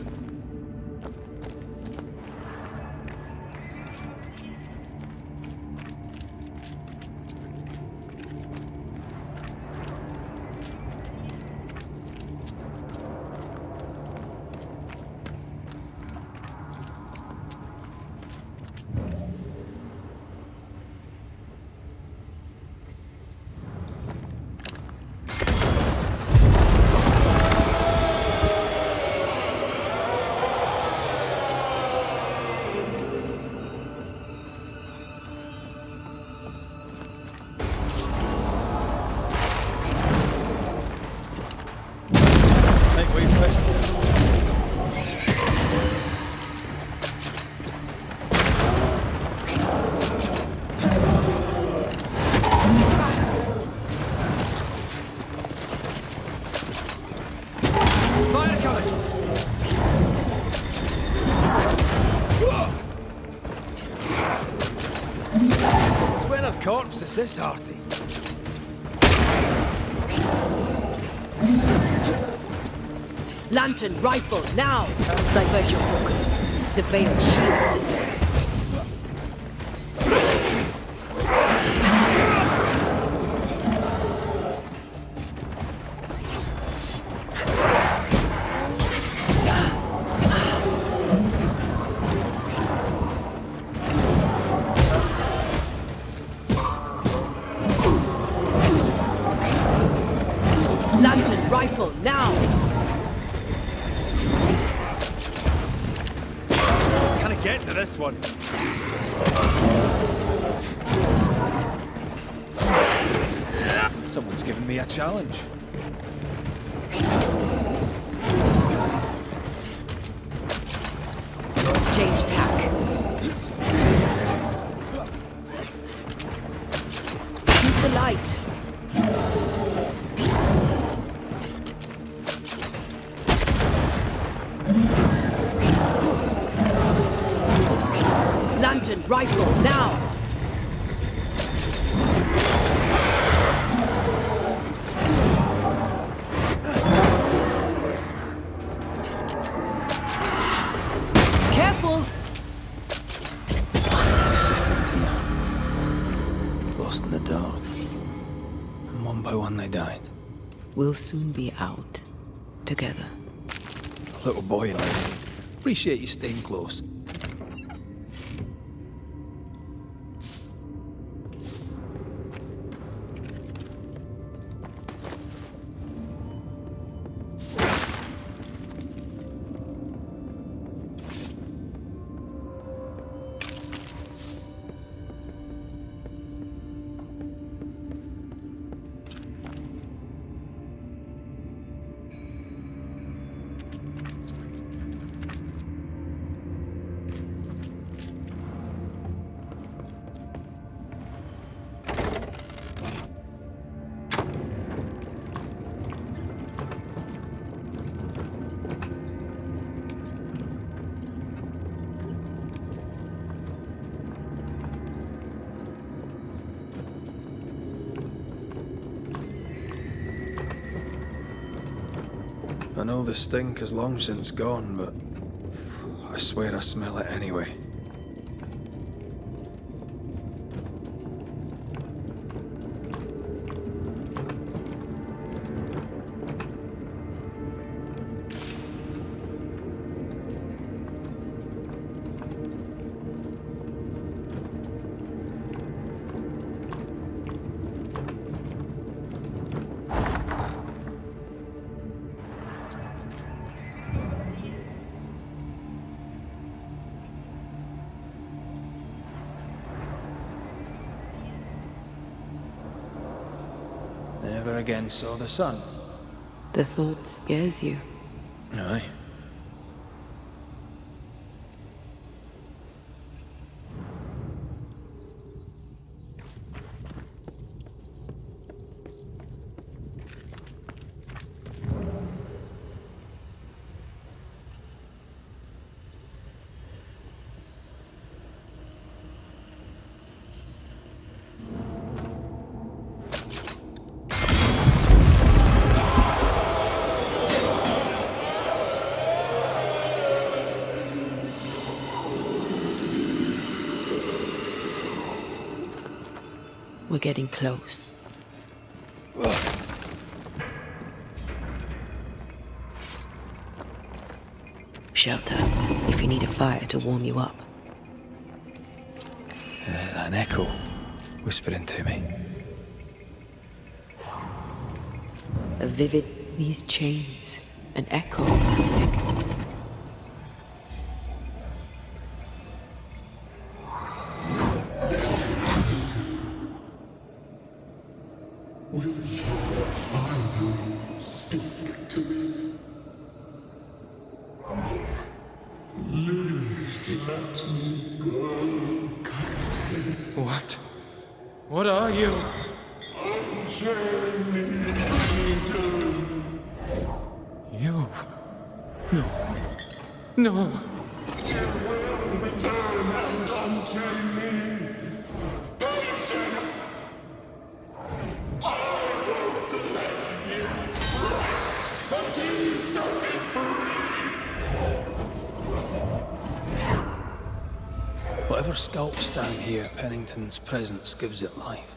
Corpses this hearty. Lantern, rifle, now! Divert your focus. The veiled shield is there. Lantern, rifle, now! get to this one. Someone's given me a challenge. Change tack. Keep the light. Lantern, rifle, now! Careful! Second tier. Lost in the dark. And one by one they died. We'll soon be out. Together. Little boy and I. Appreciate you staying close. I know the stink has long since gone, but I swear I smell it anyway. They never again saw the sun. The thought scares you. Aye. We're getting close. Shelter, if you need a fire to warm you up. An echo whispering to me. A vivid, these chains, an echo. Will your fire speak to me? Please let me go, Captain. What? What are you? Unchain me, Eden. You? No. No. You will return and unchain me. Eden! I won't let you rest until you set me free. Whatever skulks down here, Pennington's presence gives it life.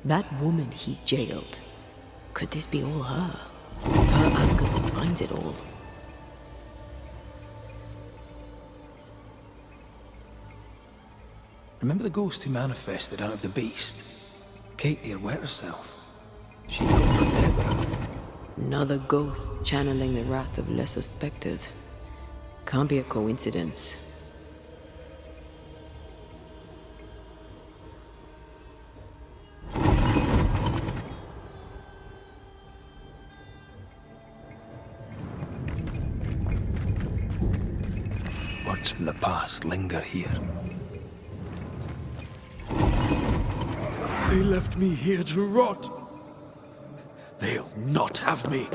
That woman he jailed. Could this be all her? Her anger that binds it all. Remember the ghost who manifested out of the beast? Kate near wet herself. She got her Deborah. Another ghost channeling the wrath of lesser specters. Can't be a coincidence. remnants from the past linger here. They left me here to rot. They'll not have me.